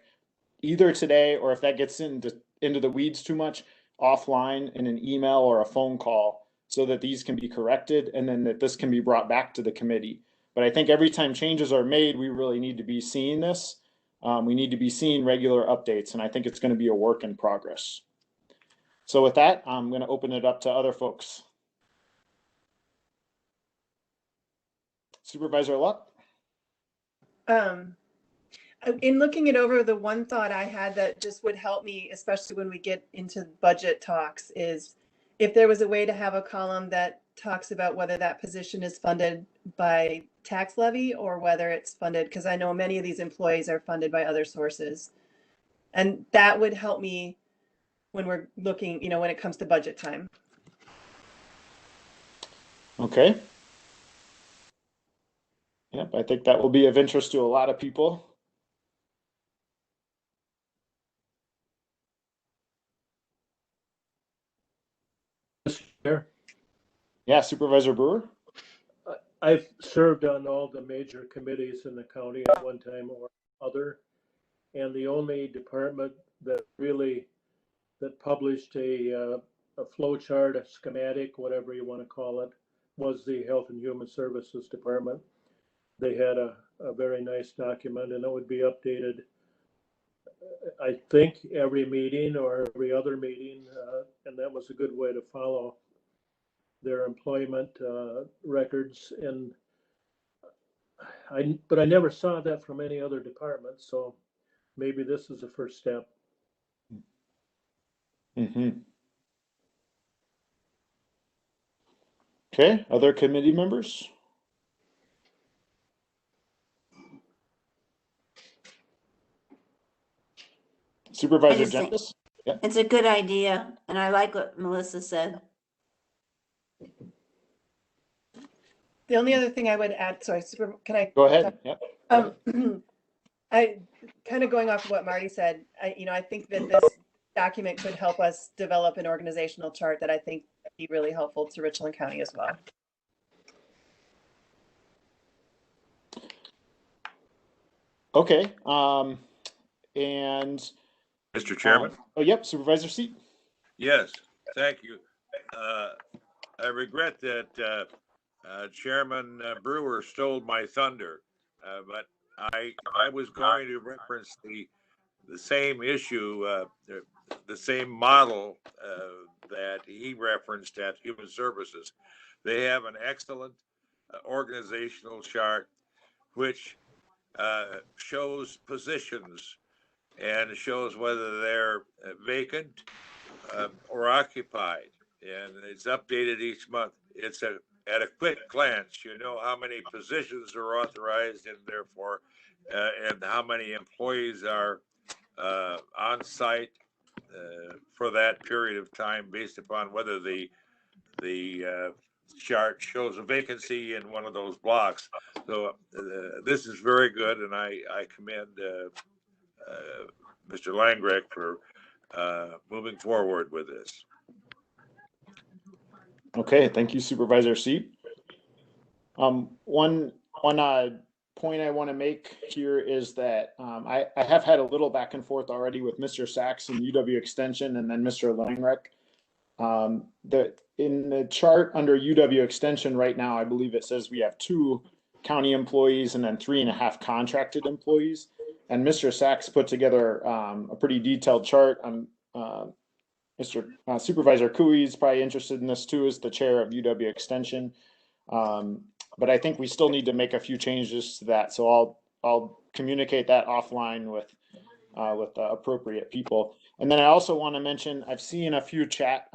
either today, or if that gets into the weeds too much, offline in an email or a phone call, so that these can be corrected and then that this can be brought back to the committee. But I think every time changes are made, we really need to be seeing this. We need to be seeing regular updates, and I think it's going to be a work in progress. So with that, I'm going to open it up to other folks. Supervisor Luck? In looking it over, the one thought I had that just would help me, especially when we get into budget talks, is if there was a way to have a column that talks about whether that position is funded by tax levy or whether it's funded, because I know many of these employees are funded by other sources. And that would help me when we're looking, when it comes to budget time. Okay. Yep, I think that will be of interest to a lot of people. Mr. Chair, Yeah, Supervisor Brewer? I've served on all the major committees in the county at one time or other. And the only department that published a flow chart, a schematic, whatever you want to call it, was the Health and Human Services Department. They had a very nice document, and it would be updated, I think, every meeting or every other meeting, and that was a good way to follow their employment records. And but I never saw that from any other department, so maybe this is the first step. Okay, other committee members? Supervisor Jenkins? Yeah. It's a good idea, and I like what Melissa said. The only other thing I would add, sorry, can I? Go ahead. Yep. I kind of going off of what Marty said, I think that this document could help us develop an organizational chart that I think would be really helpful to Richland County as well. Okay. And Mr. Chairman? Yep, Supervisor Seat. Yes, thank you. I regret that Chairman Brewer stole my thunder, but I was going to reference the same issue, the same model that he referenced at Human Services. They have an excellent organizational chart, which shows positions and shows whether they're vacant or occupied, and it's updated each month. It's at a quick glance, you know how many positions are authorized, and therefore, and how many employees are on site for that period of time, based upon whether the chart shows a vacancy in one of those blocks. So this is very good, and I commend Mr. Langreck for moving forward with this. Okay, thank you, Supervisor Seep. One point I want to make here is that I have had a little back and forth already with Mr. Sachs and UW Extension, and then Mr. Langreck. In the chart under UW Extension right now, I believe it says we have 2 county employees and then 3.5 contracted employees. And Mr. Sachs put together a pretty detailed chart. Mr. Supervisor Cooey is probably interested in this too, as the chair of UW Extension. But I think we still need to make a few changes to that. So I'll communicate that offline with appropriate people. And then I also want to mention, I've seen a few chat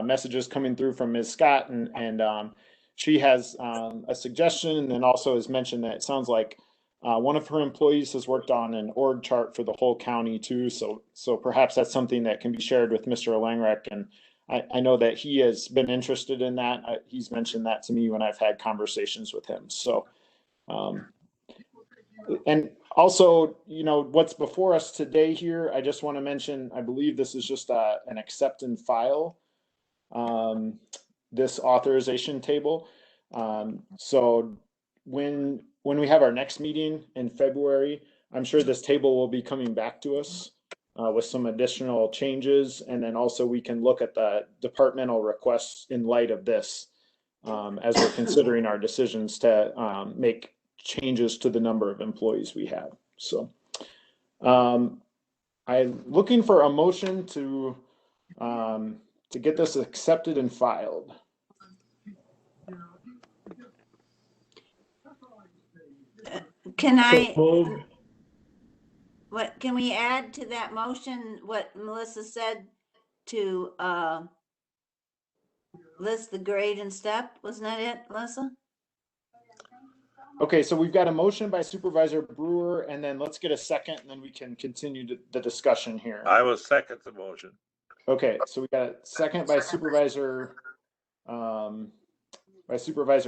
messages coming through from Ms. Scott, and she has a suggestion, and then also has mentioned that it sounds like one of her employees has worked on an org chart for the whole county too. So perhaps that's something that can be shared with Mr. Langreck. And I know that he has been interested in that. He's mentioned that to me when I've had conversations with him. So, and also, you know, what's before us today here, I just want to mention, I believe this is just an accept and file, this authorization table. So when we have our next meeting in February, I'm sure this table will be coming back to us with some additional changes. And then also we can look at the departmental requests in light of this as we're considering our decisions to make changes to the number of employees we have. So I'm looking for a motion to get this accepted and filed. Can I, Moved. what, can we add to that motion what Melissa said to list the grade and step? Wasn't that it, Melissa? Okay, so we've got a motion by Supervisor Brewer, and then let's get a second, and then we can continue the discussion here. I will second the motion. Okay, so we got a second by Supervisor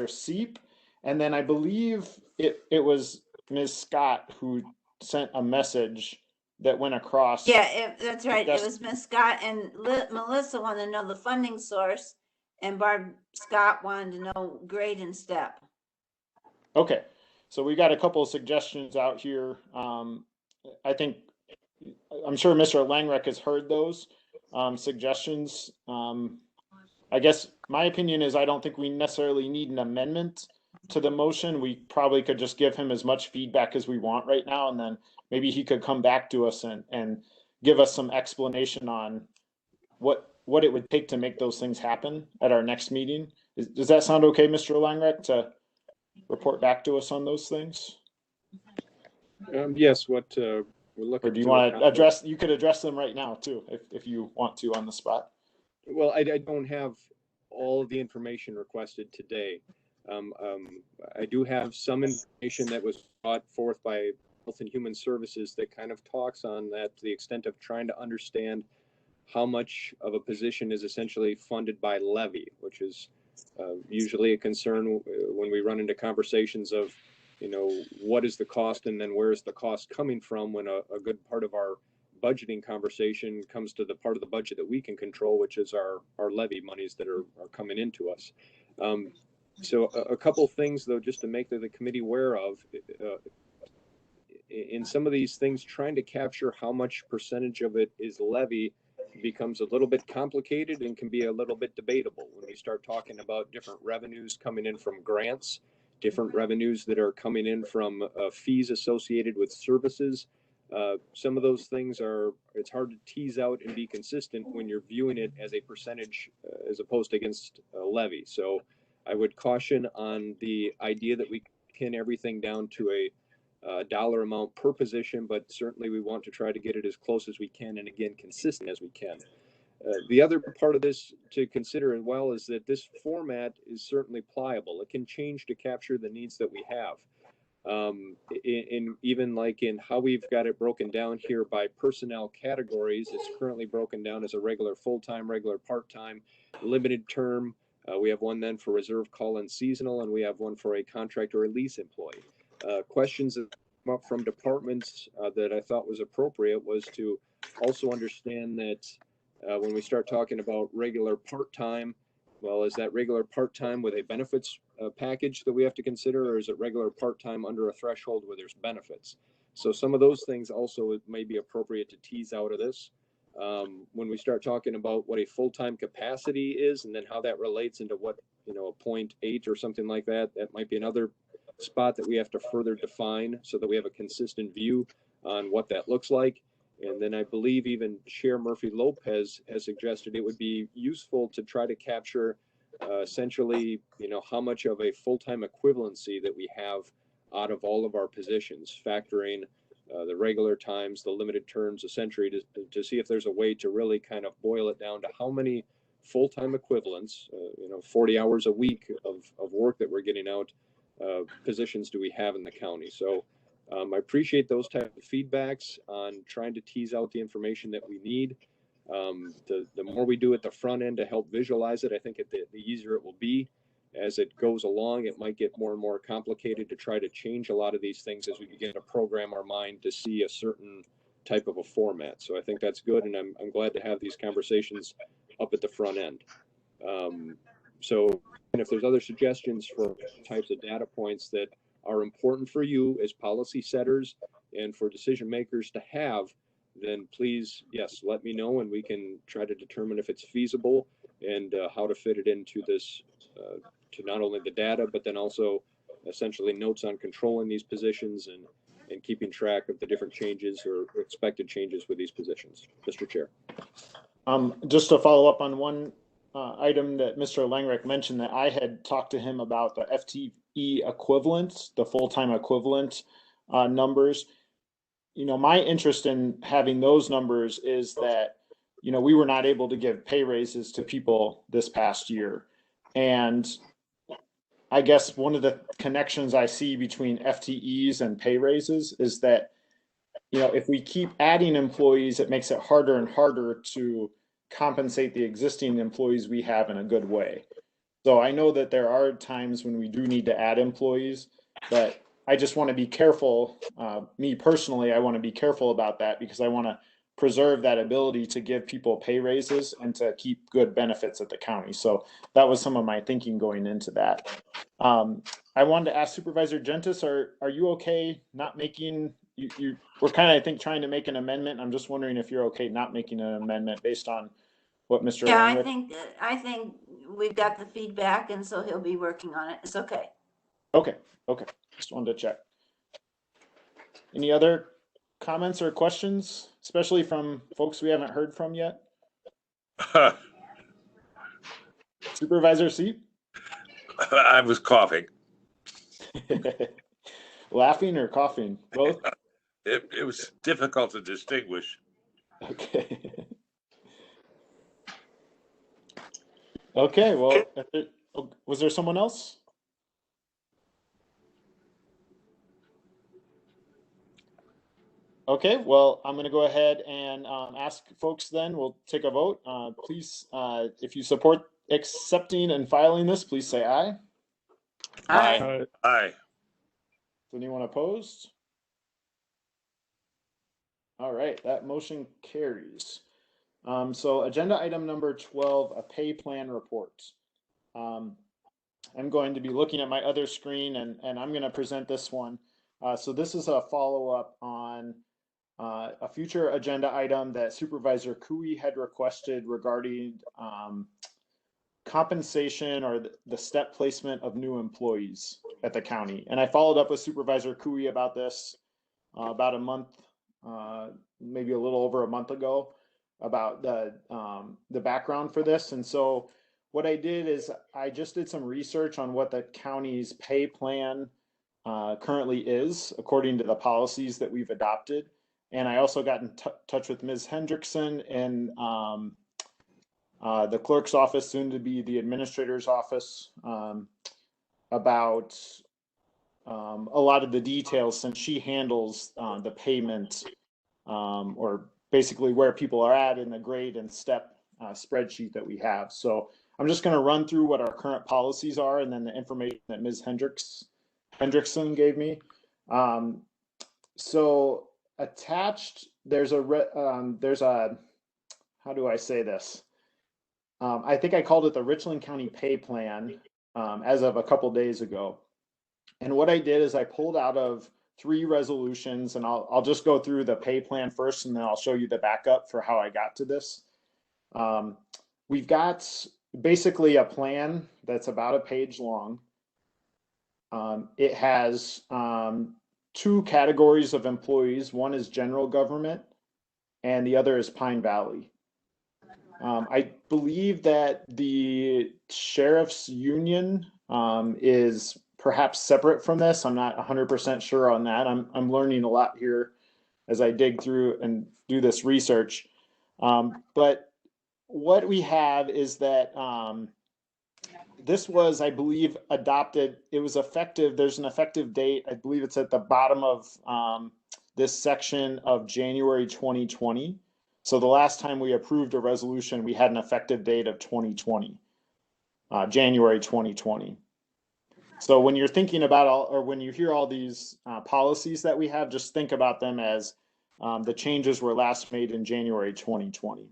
Seep, and then I believe it was Ms. Scott who sent a message that went across. Yeah, that's right. It was Miss Scott, and Melissa wanted to know the funding source, and Barb Scott wanted to know grade and step. Okay, so we got a couple of suggestions out here. I'm sure Mr. Langreck has heard those suggestions. I guess my opinion is I don't think we necessarily need an amendment to the motion. We probably could just give him as much feedback as we want right now, and then maybe he could come back to us and give us some explanation on what it would take to make those things happen at our next meeting. Does that sound okay, Mr. Langreck, to report back to us on those things? Yes, what we're looking. Or do you want to address? You could address them right now too, if you want to, on the spot. Well, I don't have all of the information requested today. I do have some information that was brought forth by Health and Human Services that kind of talks on that, to the extent of trying to understand how much of a position is essentially funded by levy, which is usually a concern when we run into conversations of, you know, what is the cost and then where is the cost coming from, when a good part of our budgeting conversation comes to the part of the budget that we can control, which is our levy monies that are coming into us. So a couple things, though, just to make the committee aware of, in some of these things, trying to capture how much percentage of it is levy becomes a little bit complicated and can be a little bit debatable when we start talking about different revenues coming in from grants, different revenues that are coming in from fees associated with services. Some of those things it's hard to tease out and be consistent when you're viewing it as a percentage as opposed to against a levy. So I would caution on the idea that we pin everything down to a dollar amount per position, but certainly we want to try to get it as close as we can, and again, consistent as we can. The other part of this to consider as well is that this format is certainly pliable. It can change to capture the needs that we have. In even like in how we've got it broken down here by personnel categories, it's currently broken down as a regular full-time, regular part-time, limited term. We have one then for reserve, call, and seasonal, and we have one for a contract or a lease employee. Questions that come up from departments that I thought was appropriate was to also understand that when we start talking about regular part-time, well, is that regular part-time with a benefits package that we have to consider, or is it regular part-time under a threshold where there's benefits? So some of those things also may be appropriate to tease out of this. When we start talking about what a full-time capacity is, and then how that relates into what, a 0.8 or something like that, that might be another spot that we have to further define so that we have a consistent view on what that looks like. And then I believe even Chair Murphy Lopez has suggested it would be useful to try to capture essentially, how much of a full-time equivalency that we have out of all of our positions, factoring the regular times, the limited terms, essentially to see if there's a way to really kind of boil it down to how many full-time equivalents, 40 hours a week of work that we're getting out, positions do we have in the county. So I appreciate those type of feedbacks on trying to tease out the information that we need. The more we do at the front end to help visualize it, I think the easier it will be. As it goes along, it might get more and more complicated to try to change a lot of these things as we begin to program our mind to see a certain type of a format. So I think that's good, and I'm glad to have these conversations up at the front end. And if there's other suggestions for types of data points that are important for you as policy setters and for decision makers to have, then please, yes, let me know, and we can try to determine if it's feasible and how to fit it into this, to not only the data, but then also essentially notes on controlling these positions and keeping track of the different changes or expected changes with these positions. Mr. Chair. Just to follow up on one item that Mr. Langreich mentioned, that I had talked to him about the FTE equivalents, the full-time equivalent numbers. My interest in having those numbers is that, we were not able to give pay raises to people this past year. And I guess one of the connections I see between FTEs and pay raises is that, if we keep adding employees, it makes it harder and harder to compensate the existing employees we have in a good way. So I know that there are times when we do need to add employees, but I just want to be careful. Me personally, I want to be careful about that because I want to preserve that ability to give people pay raises and to keep good benefits at the county. So that was some of my thinking going into that. I wanted to ask Supervisor Gentis, are you okay not making, we're kind of, I think, trying to make an amendment. I'm just wondering if you're okay not making an amendment based on what Mr. Yeah, Langreich. I think we've got the feedback, and so he'll be working on it. It's okay. Okay. Just wanted to check. Any other comments or questions, especially from folks we haven't heard from yet? Supervisor Seat? I was coughing. Laughing or coughing? Both? It was difficult to distinguish. Okay. Okay, well, was there someone else? Okay, well, I'm going to go ahead and ask folks then. We'll take a vote. Please, if you support accepting and filing this, please say aye. Aye. Aye. Is anyone opposed? All right, that motion carries. So agenda item number 12, a pay plan report. I'm going to be looking at my other screen and I'm going to present this one. So this is a follow-up on a future agenda item that Supervisor Cooey had requested regarding compensation or the step placement of new employees at the county. And I followed up with Supervisor Cooey about this about a month, maybe a little over a month ago, about the background for this. And so what I did is I just did some research on what the county's pay plan currently is, according to the policies that we've adopted. And I also got in touch with Ms. Hendrickson in the clerk's office, soon to be the administrator's office, about a lot of the details, since she handles the payment, or basically where people are at in the grade and step spreadsheet that we have. So I'm just going to run through what our current policies are, and then the information that Ms. Hendrickson gave me. So attached, there's a, how do I say this? I think I called it the Richland County Pay Plan as of a couple days ago. And what I did is I pulled out of 3 resolutions, and I'll just go through the pay plan first, and then I'll show you the backup for how I got to this. We've got basically a plan that's about a page long. It has 2 categories of employees. One is general government, and the other is Pine Valley. I believe that the sheriff's union is perhaps separate from this. I'm not 100% sure on that. I'm learning a lot here as I dig through and do this research. But what we have is that this was, I believe, adopted. It was effective. There's an effective date. I believe it's at the bottom of this section of January 2020. So the last time we approved a resolution, we had an effective date of 2020, January 2020. So when you're thinking about or when you hear all these policies that we have, just think about them as the changes were last made in January 2020.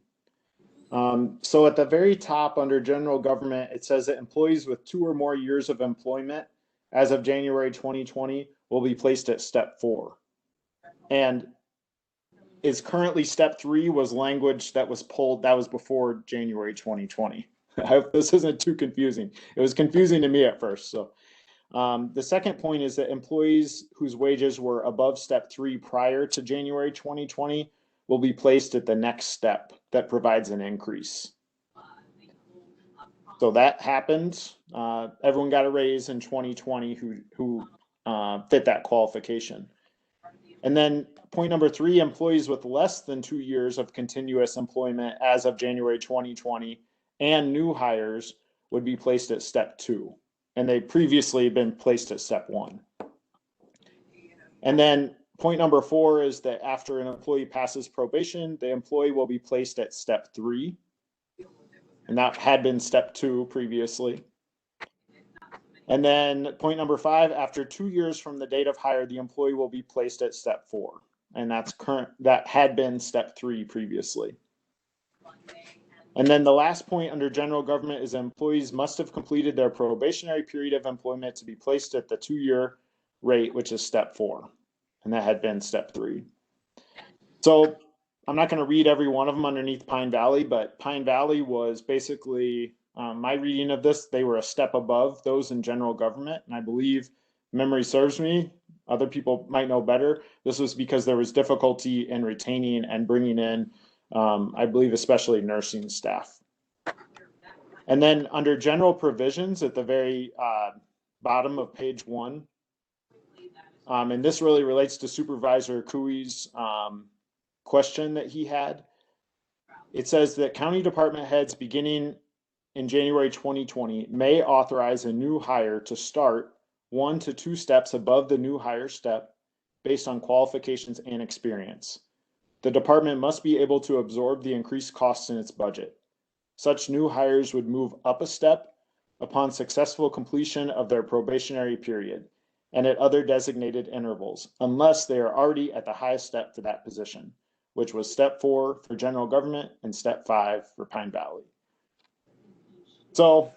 So at the very top under general government, it says that employees with 2 or more years of employment as of January 2020 will be placed at step 4. And is currently step 3 was language that was pulled, that was before January 2020. I hope this isn't too confusing. It was confusing to me at first. So the second point is that employees whose wages were above step 3 prior to January 2020 will be placed at the next step that provides an increase. So that happened. Everyone got a raise in 2020 who fit that qualification. And then point number 3, employees with less than 2 years of continuous employment as of January 2020 and new hires would be placed at step 2. And they previously been placed at step 1. And then point number 4 is that after an employee passes probation, the employee will be placed at step 3. And that had been step 2 previously. And then point number 5, after 2 years from the date of hire, the employee will be placed at step 4. And that had been step 3 previously. And then the last point under general government is employees must have completed their probationary period of employment to be placed at the 2-year rate, which is step 4. And that had been step 3. So I'm not going to read every one of them underneath Pine Valley, but Pine Valley was basically, my reading of this, they were a step above those in general government. And I believe, memory serves me, other people might know better, this was because there was difficulty in retaining and bringing in, I believe, especially nursing staff. And then under general provisions at the very bottom of page 1, and this really relates to Supervisor Cooey's question that he had. It says that county department heads beginning in January 2020 may authorize a new hire to start 1 to 2 steps above the new hire step based on qualifications and experience. The department must be able to absorb the increased costs in its budget. Such new hires would move up a step upon successful completion of their probationary period and at other designated intervals, unless they are already at the highest step for that position, which was step 4 for general government and step 5 for Pine Valley. So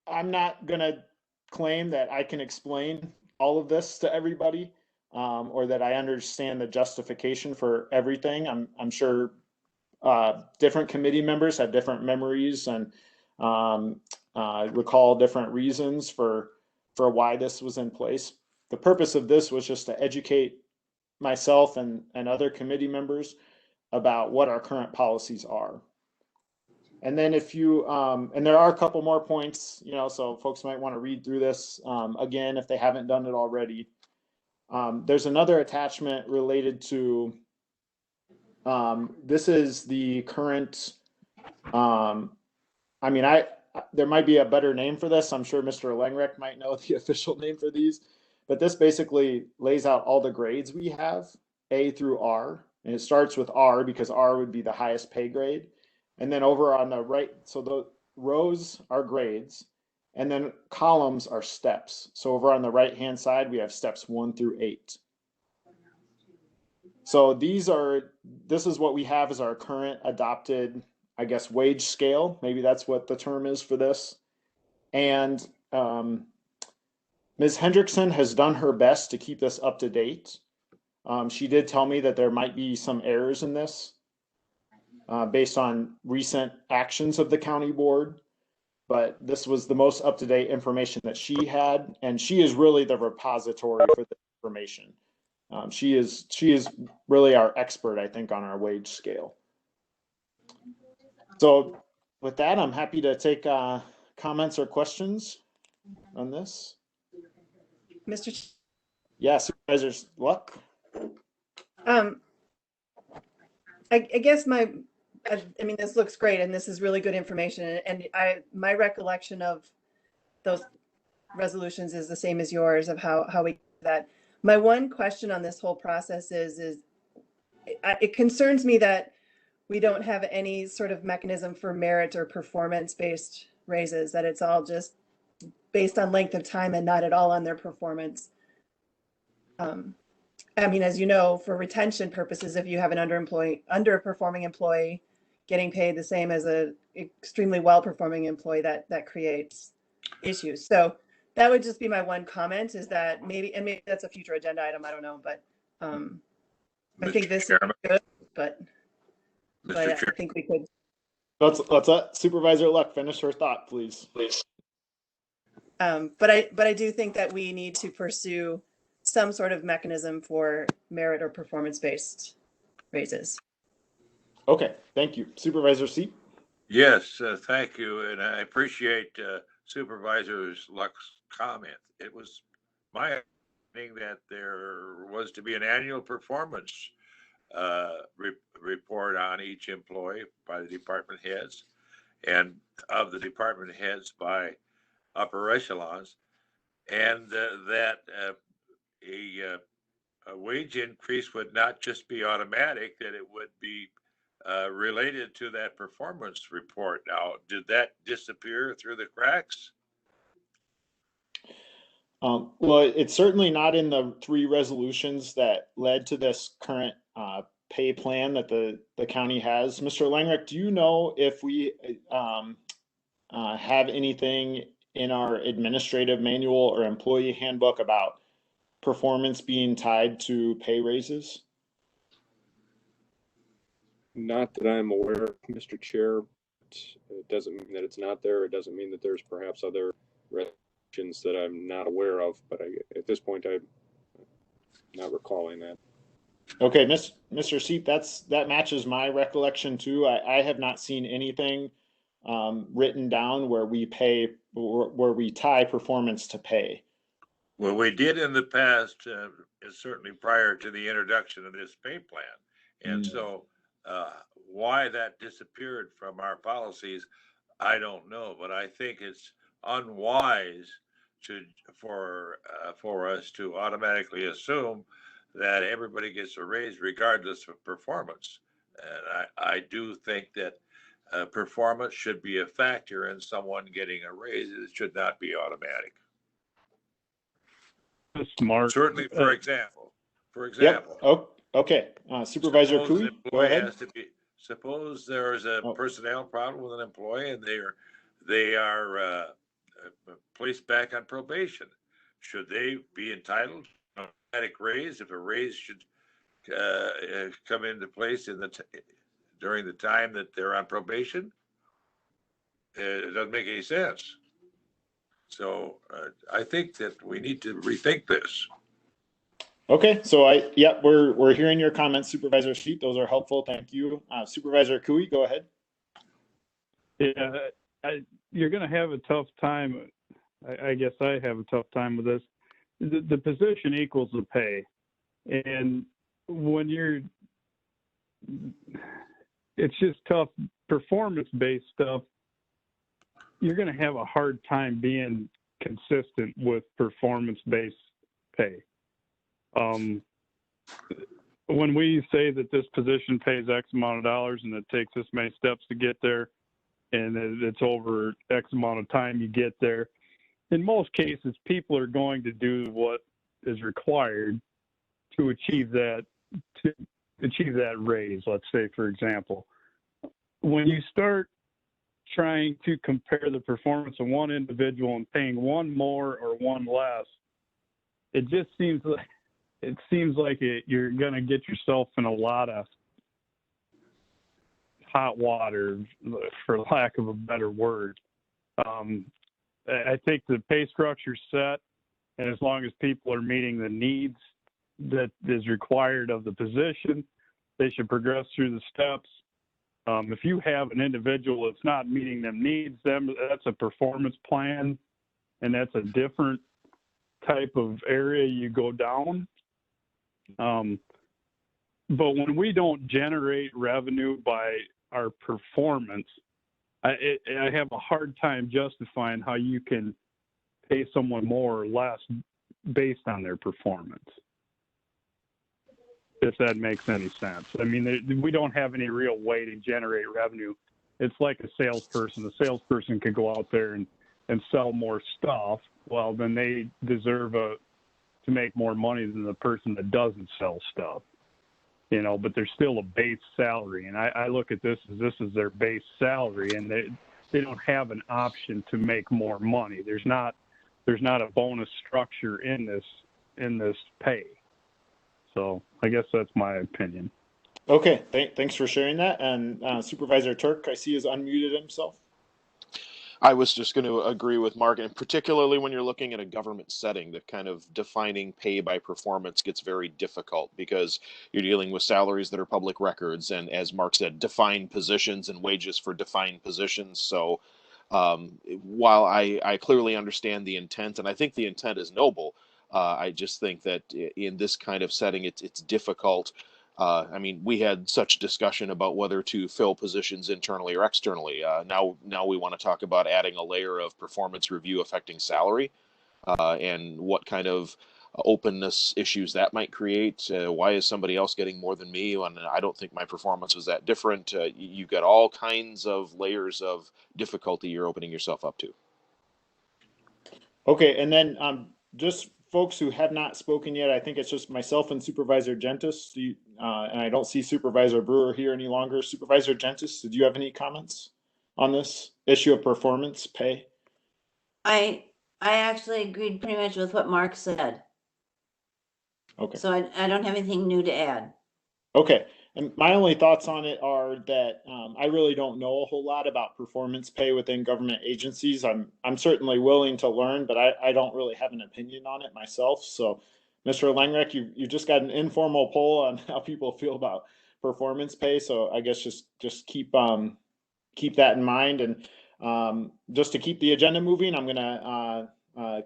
I'm not going to claim that I can explain all of this to everybody, or that I understand the justification for everything. I'm sure different committee members have different memories and recall different reasons for why this was in place. The purpose of this was just to educate myself and other committee members about what our current policies are. And then if you, and there are a couple more points, so folks might want to read through this again if they haven't done it already. There's another attachment related to, this is the current, I mean, there might be a better name for this. I'm sure Mr. Langrek might know the official name for these, but this basically lays out all the grades we have, A through R, and it starts with R because R would be the highest pay grade. And then over on the right, so the rows are grades, and then columns are steps. So over on the right-hand side, we have steps 1 through 8. So this is what we have as our current adopted, I guess, wage scale. Maybe that's what the term is for this. And Ms. Hendrickson has done her best to keep this up to date. She did tell me that there might be some errors in this based on recent actions of the county board. But this was the most up-to-date information that she had, and she is really the repository for the information. She is really our expert, I think, on our wage scale. So with that, I'm happy to take comments or questions on this. Mr. Yeah, Supervisor Luck. I guess I mean, this looks great, and this is really good information. And my recollection of those resolutions is the same as yours of how we do that. My one question on this whole process is it concerns me that we don't have any sort of mechanism for merit or performance-based raises, that it's all just based on length of time and not at all on their performance. I mean, as you know, for retention purposes, if you have an underperforming employee getting paid the same as an extremely well-performing employee, that creates issues. So that would just be my one comment, is that maybe that's a future agenda item, I don't know, but I think this is good, but I think we could. Let's let Supervisor Luck finish her thought, please. But I do think that we need to pursue some sort of mechanism for merit or performance-based raises. Okay, thank you. Supervisor Seat? Yes, thank you. And I appreciate Supervisor Luck's comment. It was my understanding that there was to be an annual performance report on each employee by the department heads, and of the department heads by upper echelons, and that a wage increase would not just be automatic, that it would be related to that performance report. Now, did that disappear through the cracks? Well, it's certainly not in the 3 resolutions that led to this current pay plan that the county has. Mr. Langrek, do you know if we have anything in our administrative manual or employee handbook about performance being tied to pay raises? Not that I'm aware of, Mr. Chair. It doesn't mean that it's not there. It doesn't mean that there's perhaps other resolutions that I'm not aware of, but at this point, I'm not recalling that. Okay, Mr. Seat, that matches my recollection too. I have not seen anything written down where we tie performance to pay. Well, we did in the past, certainly prior to the introduction of this pay plan. And so why that disappeared from our policies, I don't know, but I think it's unwise for us to automatically assume that everybody gets a raise regardless of performance. And I do think that performance should be a factor in someone getting a raise. It should not be automatic. Smart. Certainly, for example. Yep. Oh, okay. Supervisor Cooey, go ahead. Suppose there's a personnel problem with an employee and they are placed back on probation. Should they be entitled to an automatic raise if a raise should come into place during the time that they're on probation? It doesn't make any sense. So I think that we need to rethink this. Okay, so we're hearing your comments, Supervisor Sheet. Those are helpful. Thank you. Supervisor Cooey, go ahead. Yeah, you're going to have a tough time. I guess I have a tough time with this. the position equals the pay. And when it's just tough, performance-based stuff, you're going to have a hard time being consistent with performance-based pay. When we say that this position pays X amount of dollars and it takes this many steps to get there, and it's over X amount of time you get there, in most cases, people are going to do what is required to achieve that raise, let's say, for example. When you start trying to compare the performance of one individual and paying one more or one less, it just seems like you're going to get yourself in a lot of hot water, for lack of a better word. I think the pay structure's set, and as long as people are meeting the needs that is required of the position, they should progress through the steps. If you have an individual that's not meeting them needs, that's a performance plan, and that's a different type of area you go down. But when we don't generate revenue by our performance, I have a hard time justifying how you can pay someone more or less based on their performance, if that makes any sense. I mean, we don't have any real way to generate revenue. It's like a salesperson. The salesperson could go out there and sell more stuff. Well, then they deserve to make more money than the person that doesn't sell stuff. You know, but there's still a base salary, and I look at this as their base salary, and they don't have an option to make more money. There's not a bonus structure in this pay. So I guess that's my opinion. Okay, thanks for sharing that. And Supervisor Turk, I see, has unmuted himself. I was just going to agree with Mark, and particularly when you're looking at a government setting, that kind of defining pay by performance gets very difficult because you're dealing with salaries that are public records, and as Mark said, defined positions and wages for defined positions. So while I clearly understand the intent, and I think the intent is noble, I just think that in this kind of setting, it's difficult. I mean, we had such discussion about whether to fill positions internally or externally. Now we want to talk about adding a layer of performance review affecting salary, and what kind of openness issues that might create. Why is somebody else getting more than me when I don't think my performance was that different? You've got all kinds of layers of difficulty you're opening yourself up to. Okay, and then just folks who have not spoken yet, I think it's just myself and Supervisor Gentis, and I don't see Supervisor Brewer here any longer. Supervisor Gentis, did you have any comments on this issue of performance pay? I actually agreed pretty much with what Mark said. Okay. So I don't have anything new to add. Okay, and my only thoughts on it are that I really don't know a whole lot about performance pay within government agencies. I'm certainly willing to learn, but I don't really have an opinion on it myself. So, Mr. Langrek, you just got an informal poll on how people feel about performance pay. So I guess just keep that in mind, and just to keep the agenda moving, I'm gonna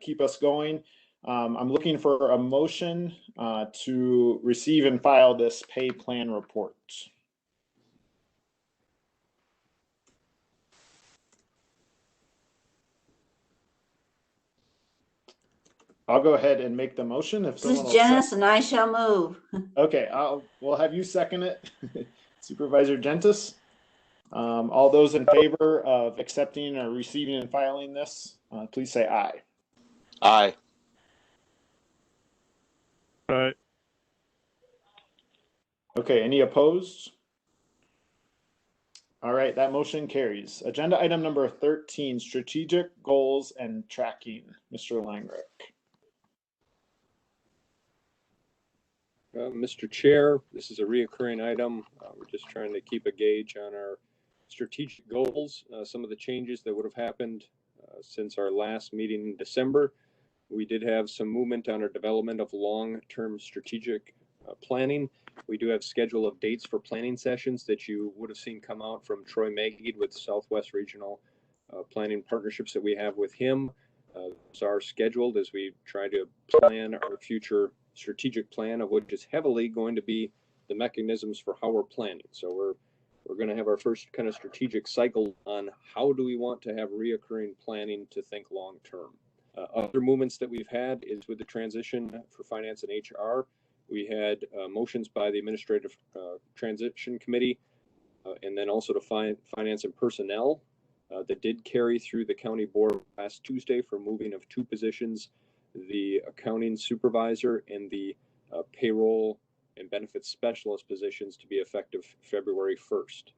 keep us going. I'm looking for a motion to receive and file this pay plan report. I'll go ahead and make the motion if This someone is will Janice, and I shall move. Okay, we'll have you second it, Supervisor Gentis. All those in favor of accepting or receiving and filing this, please say aye. Aye. All right. Okay, any opposed? All right, that motion carries. Agenda item number 13, strategic goals and tracking. Mr. Langrek. Mr. Chair, this is a reoccurring item. We're just trying to keep a gauge on our strategic goals. Some of the changes that would have happened since our last meeting in December. We did have some movement on our development of long-term strategic planning. We do have schedule of dates for planning sessions that you would have seen come out from Troy Magid with Southwest Regional Planning Partnerships that we have with him. Those are scheduled as we try to plan our future strategic plan, of which is heavily going to be the mechanisms for how we're planning. So we're going to have our first kind of strategic cycle on how do we want to have reoccurring planning to think long term. Other movements that we've had is with the transition for finance and HR. We had motions by the administrative transition committee and then also to finance and personnel that did carry through the county board last Tuesday for moving of 2 positions, the accounting supervisor and the payroll and benefits specialist positions, to be effective February 1st.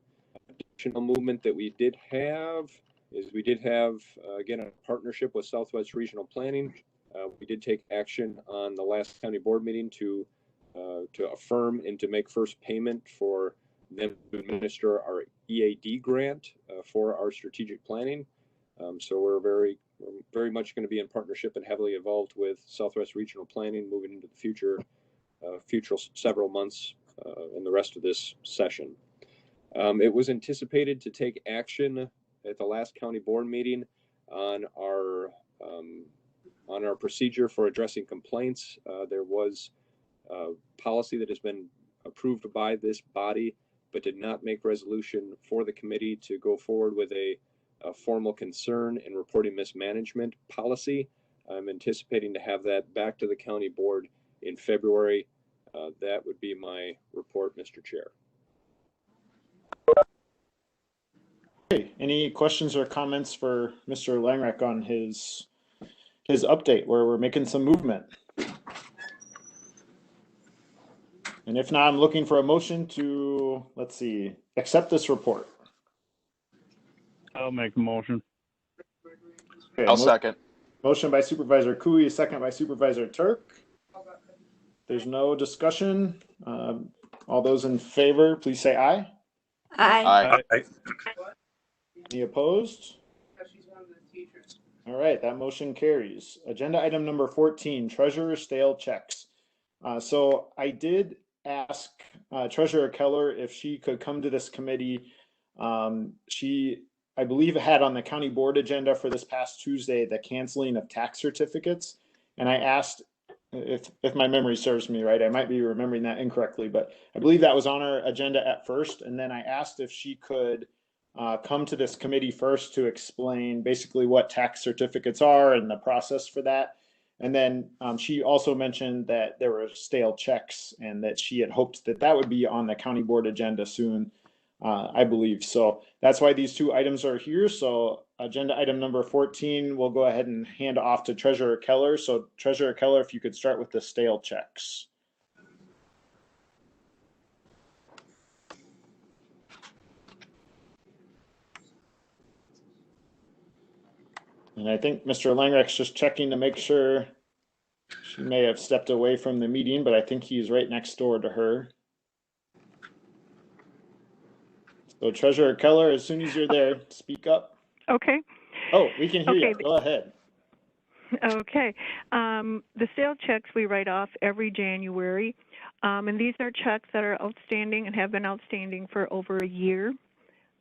Additional movement that we did have is we did have, again, a partnership with Southwest Regional Planning. We did take action on the last county board meeting to affirm and to make first payment for them to administer our EAD grant for our strategic planning. So we're very much going to be in partnership and heavily involved with Southwest Regional Planning moving into the future several months in the rest of this session. It was anticipated to take action at the last county board meeting on our procedure for addressing complaints. There was a policy that has been approved by this body, but did not make resolution for the committee to go forward with a formal concern and reporting mismanagement policy. I'm anticipating to have that back to the county board in February. That would be my report, Mr. Chair. Okay, any questions or comments for Mr. Langrek on his update where we're making some movement? And if not, I'm looking for a motion to, let's see, accept this report. I'll make a motion. Okay, I'll second. Motion by Supervisor Cooey, second by Supervisor Turk. There's no discussion. All those in favor, please say aye. Aye. Aye. Any opposed? All right, that motion carries. Agenda item number 14, treasurer stale checks. So I did ask Treasurer Keller if she could come to this committee. She, I believe, had on the county board agenda for this past Tuesday the canceling of tax certificates. And I asked, if my memory serves me right, I might be remembering that incorrectly, but I believe that was on our agenda at first. And then I asked if she could come to this committee first to explain basically what tax certificates are and the process for that. And then she also mentioned that there were stale checks and that she had hoped that that would be on the county board agenda soon, I believe. So that's why these 2 items are here. So agenda item number 14, we'll go ahead and hand off to Treasurer Keller. So Treasurer Keller, if you could start with the stale checks. And I think Mr. Langrek's just checking to make sure. She may have stepped away from the meeting, but I think he's right next door to her. So Treasurer Keller, as soon as you're there, speak up. Okay. Oh, we can hear Okay. you. Go ahead. Okay. The sale checks we write off every January, and these are checks that are outstanding and have been outstanding for over a year,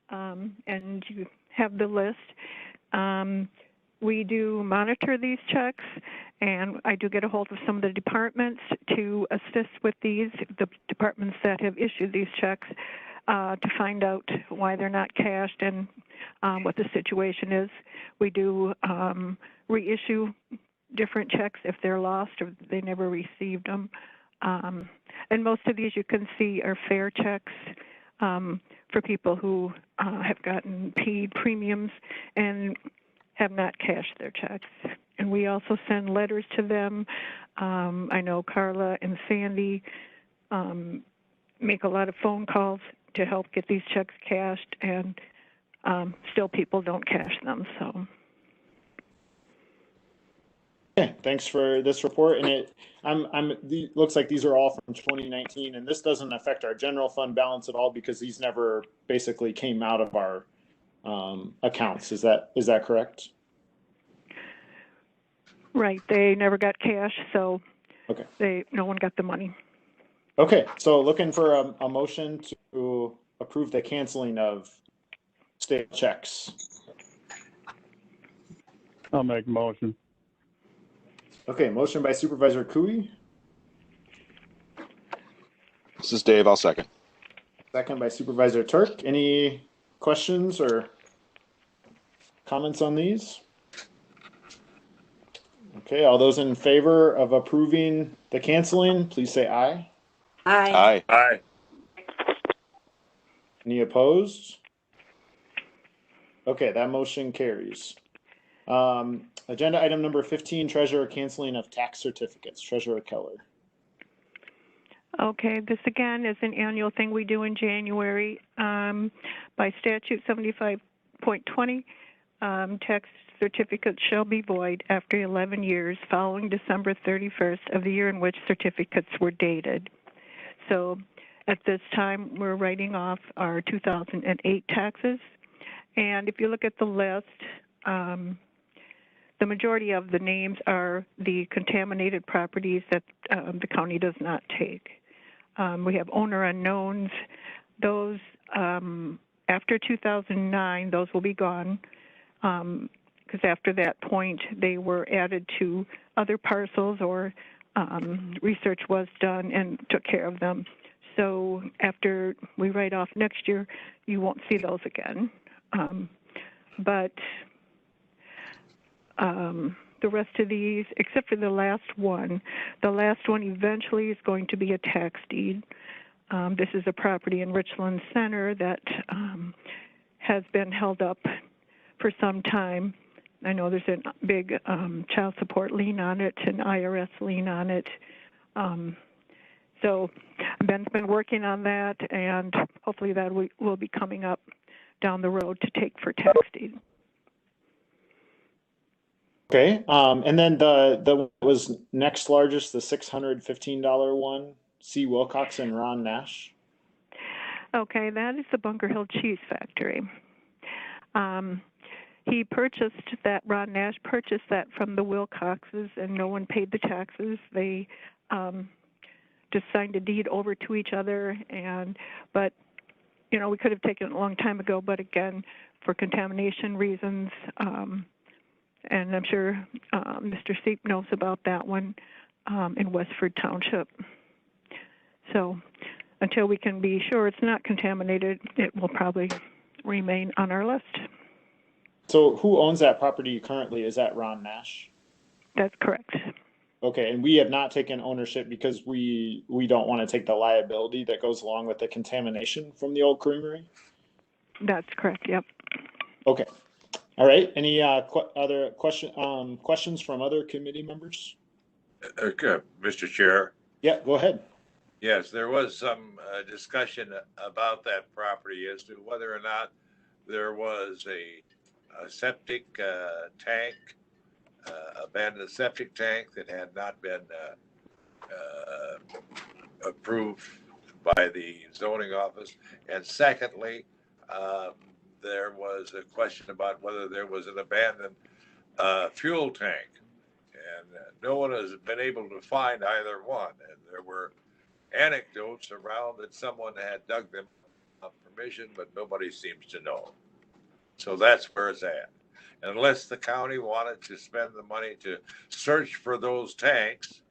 and you have the list. We do monitor these checks, and I do get a hold of some of the departments to assist with these, the departments that have issued these checks, to find out why they're not cashed and what the situation is. We do reissue different checks if they're lost or they never received them. And most of these you can see are fair checks for people who have gotten paid premiums and have not cashed their checks. And we also send letters to them. I know Carla and Sandy make a lot of phone calls to help get these checks cashed, and still people don't cash them. So. Okay, thanks for this report. And it looks like these are all from 2019, and this doesn't affect our general fund balance at all because these never basically came out of our accounts. Is that correct? Right, they never got cash, so okay. No one got the money. Okay, so looking for a motion to approve the canceling of state checks. I'll make a motion. Okay, motion by Supervisor Cooey, This is Dave. I'll second. second by Supervisor Turk. Any questions or comments on these? Okay, all those in favor of approving the canceling, please say aye. Aye. Aye. Aye. Any opposed? Okay, that motion carries. Agenda item number 15, treasurer canceling of tax certificates. Treasurer Keller. Okay, this again is an annual thing we do in January. By statute 75.20, tax certificates shall be void after 11 years following December 31st of the year in which certificates were dated. So at this time, we're writing off our 2008 taxes. And if you look at the list, the majority of the names are the contaminated properties that the county does not take. We have owner unknowns. Those, after 2009, those will be gone because after that point, they were added to other parcels or research was done and took care of them. So after we write off next year, you won't see those again. But the rest of these, except for the last one eventually is going to be a tax deed. This is a property in Richland Center that has been held up for some time. I know there's a big child support lien on it, an IRS lien on it. So Ben's been working on that, and hopefully that will be coming up down the road to take for tax deed. Okay, and then the was next largest, the $615 one, C. Wilcox and Ron Nash. Okay, that is the Bunker Hill Cheese Factory. He purchased that, Ron Nash purchased that from the Wilcoxes, and no one paid the taxes. They just signed a deed over to each other, but you know, we could have taken it a long time ago, but again, for contamination reasons, and I'm sure Mr. Seep knows about that one in Westford Township. So until we can be sure it's not contaminated, it will probably remain on our list. So who owns that property currently? Is that Ron Nash? That's correct. Okay, and we have not taken ownership because we don't want to take the liability that goes along with the contamination from the old creamery? That's correct, yep. Okay. All right. Any other questions from other committee members? Okay, Mr. Chair. Yeah, go ahead. Yes, there was some discussion about that property as to whether or not there was a septic tank, abandoned septic tank that had not been approved by the zoning office. And secondly, there was a question about whether there was an abandoned fuel tank. And no one has been able to find either one. And there were anecdotes around that someone had dug them on permission, but nobody seems to know. So that's where it's at. Unless the county wanted to spend the money to search for those tanks,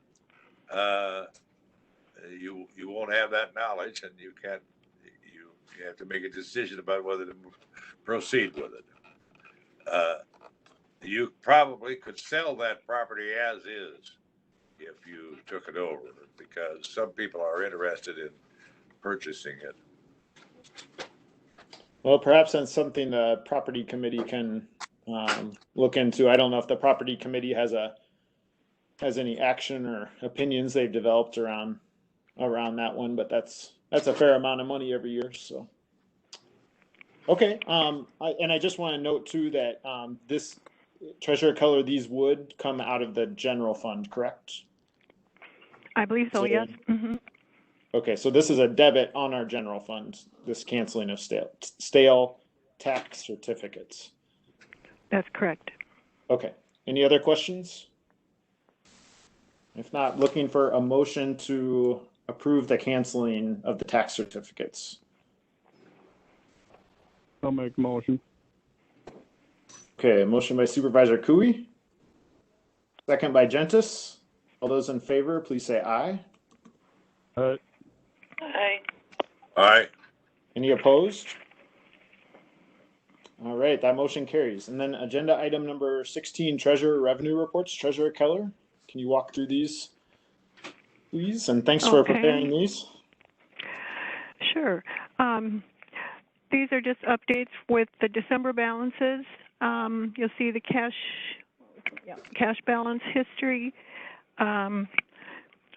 you won't have that knowledge, and you can't. You have to make a decision about whether to proceed with it. You probably could sell that property as is if you took it over, because some people are interested in purchasing it. Well, perhaps that's something the property committee can look into. I don't know if the property committee has any action or opinions they've developed around that one, but that's a fair amount of money every year. So, okay. I just want to note too that this Treasurer Keller, these would come out of the general fund, correct? I believe so, yes. Mm-hmm. Okay, so this is a debit on our general fund, this canceling of stale tax certificates. That's correct. Okay, any other questions? If not, looking for a motion to approve the canceling of the tax certificates. I'll make a motion. Okay, a motion by Supervisor Cooey, Second by Gentis. All those in favor, please say aye. Aye. All right. Any opposed? All right, that motion carries. And then agenda item number 16, treasurer revenue reports. Treasurer Keller, can you walk through these, please? And thanks for Okay. preparing these. Sure. These are just updates with the December balances. You'll see the cash balance history.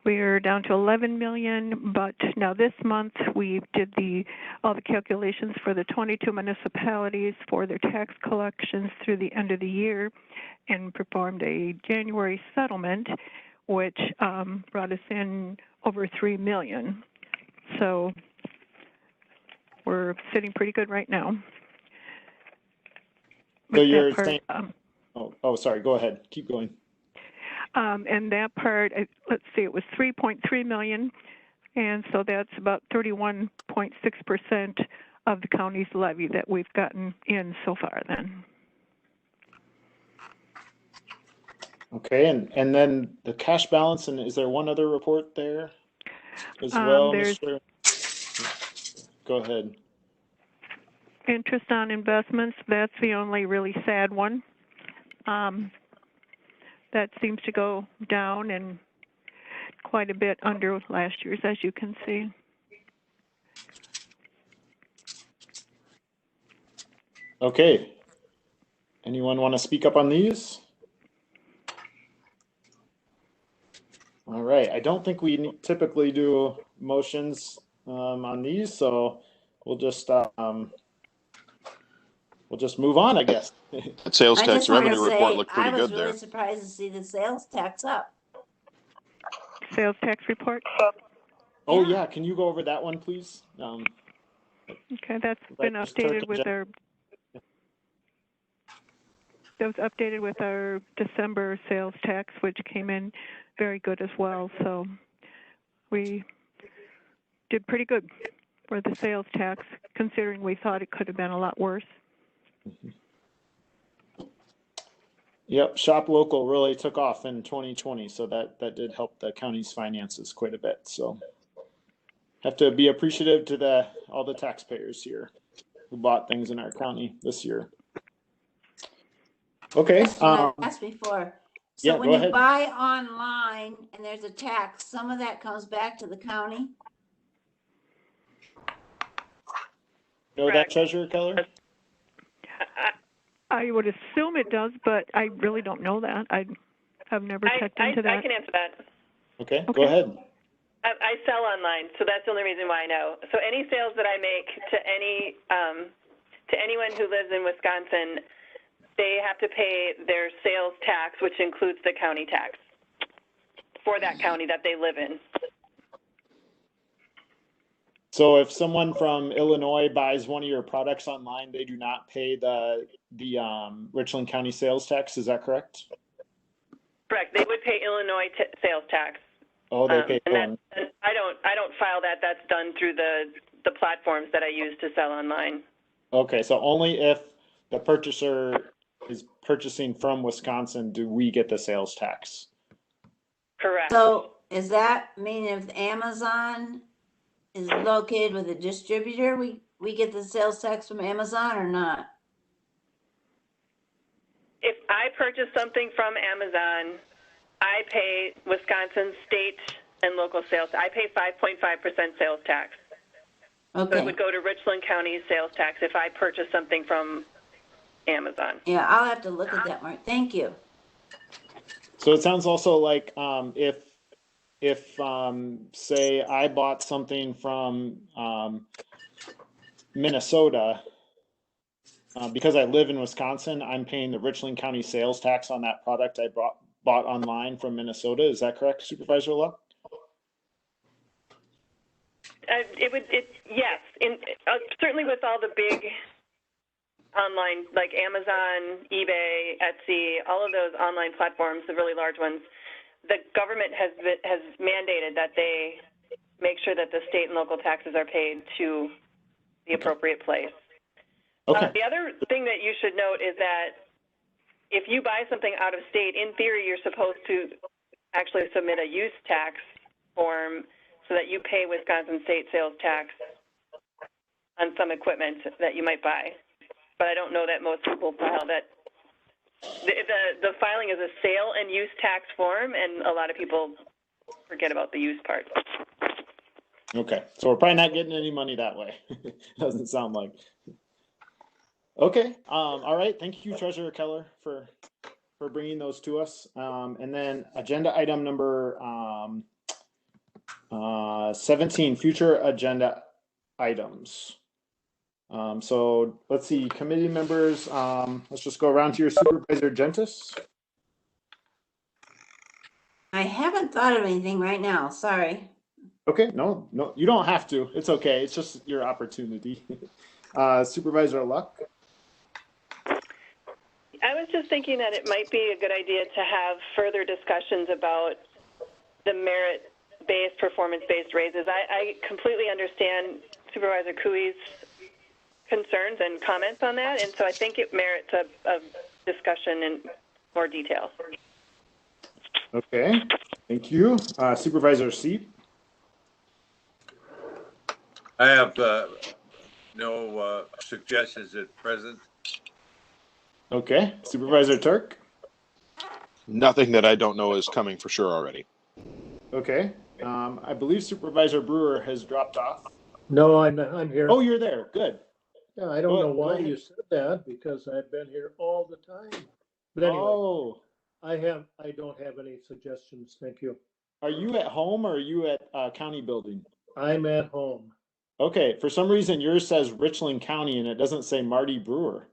We're down to 11 million, but now this month we did all the calculations for the 22 municipalities for their tax collections through the end of the year and performed a January settlement, which brought us in over 3 million. So we're sitting pretty good right now. So you're saying, sorry, go ahead. Keep going. And that part, let's see, it was 3.3 million, and so that's about 31.6% of the county's levy that we've gotten in so far then. Okay, and then the cash balance, and is there one other report there as well, Mr.? Go ahead. Interest on investments, that's the only really sad one. That seems to go down and quite a bit under last year's, as you can see. Okay. Anyone want to speak up on these? All right. I don't think we typically do motions on these, so we'll just move on, I guess. That sales I tax just want to revenue report say, looked I pretty was good really there. surprised to see the sales tax up. Sales tax report? Oh, Yeah. yeah. Can you go over that one, please? Okay, that's been updated with our. That was updated with our December sales tax, which came in very good as well. So we did pretty good for the sales tax, considering we thought it could have been a lot worse. Yep, Shop Local really took off in 2020, so that did help the county's finances quite a bit. So have to be appreciative to all the taxpayers here who bought things in our county this year. Okay. Question I asked before. So yeah, when go you ahead. buy online and there's a tax, some of that comes back to the county? Know that, Treasurer Keller? I would assume it does, but I really don't know that. I've never checked into that. I can answer that. Okay, go ahead. I sell online, so that's the only reason why I know. So any sales that I make to anyone who lives in Wisconsin, they have to pay their sales tax, which includes the county tax for that county that they live in. So if someone from Illinois buys one of your products online, they do not pay the Richland County sales tax. Is that correct? Correct. They would pay Illinois sales tax. Oh, they pay. And I don't file that. That's done through the platforms that I use to sell online. Okay, so only if the purchaser is purchasing from Wisconsin do we get the sales tax. Correct. So does that mean if Amazon is located with a distributor, we get the sales tax from Amazon or not? If I purchase something from Amazon, I pay Wisconsin state and local sales. I pay 5.5% sales tax. Okay. So it would go to Richland County sales tax if I purchase something from Amazon. Yeah, I'll have to look at that more. Thank you. So it sounds also like if say I bought something from Minnesota, because I live in Wisconsin, I'm paying the Richland County sales tax on that product I bought online from Minnesota. Is that correct, Supervisor Luck? Yes. Certainly with all the big online, like Amazon, eBay, Etsy, all of those online platforms, the really large ones, the government has mandated that they make sure that the state and local taxes are paid to the appropriate place. Okay. The other thing that you should note is that if you buy something out of state, in theory, you're supposed to actually submit a use tax form so that you pay Wisconsin state sales tax on some equipment that you might buy. But I don't know that most people file that. The filing is a sale and use tax form, and a lot of people forget about the use part. Okay, so we're probably not getting any money that way. Doesn't sound like. Okay, all right. Thank you, Treasurer Keller, for bringing those to us. And then agenda item number 17, future agenda items. So let's see, committee members. Let's just go around to your Supervisor Gentis. I haven't thought of anything right now. Sorry. Okay, no, you don't have to. It's okay. It's just your opportunity. Supervisor Luck. I was just thinking that it might be a good idea to have further discussions about the merit-based, performance-based raises. I completely understand Supervisor Cooey's concerns and comments on that, and so I think it merits a discussion in more detail. Okay, thank you. Supervisor Seep. I have no suggestions at present. Okay, Supervisor Turk. Nothing that I don't know is coming for sure already. Okay, I believe Supervisor Brewer has dropped off. No, I'm here. Oh, you're there. Good. Yeah, I don't know why you said that because I've been here all the time. But anyway, I don't have any suggestions. Thank you. Are you at home or are you at county building? I'm at home. Okay, for some reason yours says Richland County and it doesn't say Marty Brewer.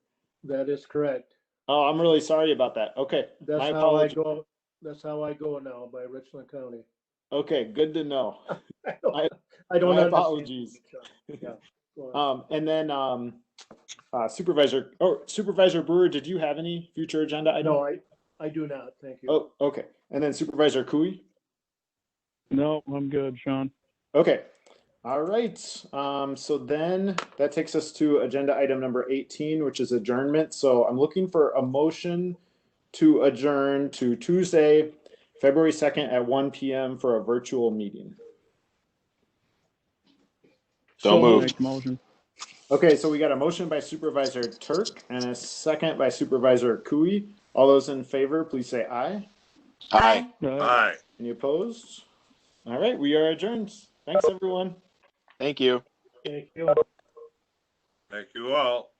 That is correct. Oh, I'm really sorry about that. Okay, That's my how apologies. I go. That's how I go now by Richland County. Okay, good to know. I don't my understand. apologies. Yeah. And then Supervisor Brewer, did you have any future agenda items? No, I do not. Thank you. Oh, okay. And then Supervisor Cooey? No, I'm good, Sean. Okay. All right. So then that takes us to agenda item number 18, which is adjournment. So I'm looking for a motion to adjourn to Tuesday, February 2nd at 1 p.m. for a virtual meeting. So moved. Motion. Okay, so we got a motion by Supervisor Turk and a second by Supervisor Cooey. All those in favor, please say aye. Aye. Aye. Any opposed? All right, we are adjourned. Thanks, everyone. Thank you. Thank you. Thank you all.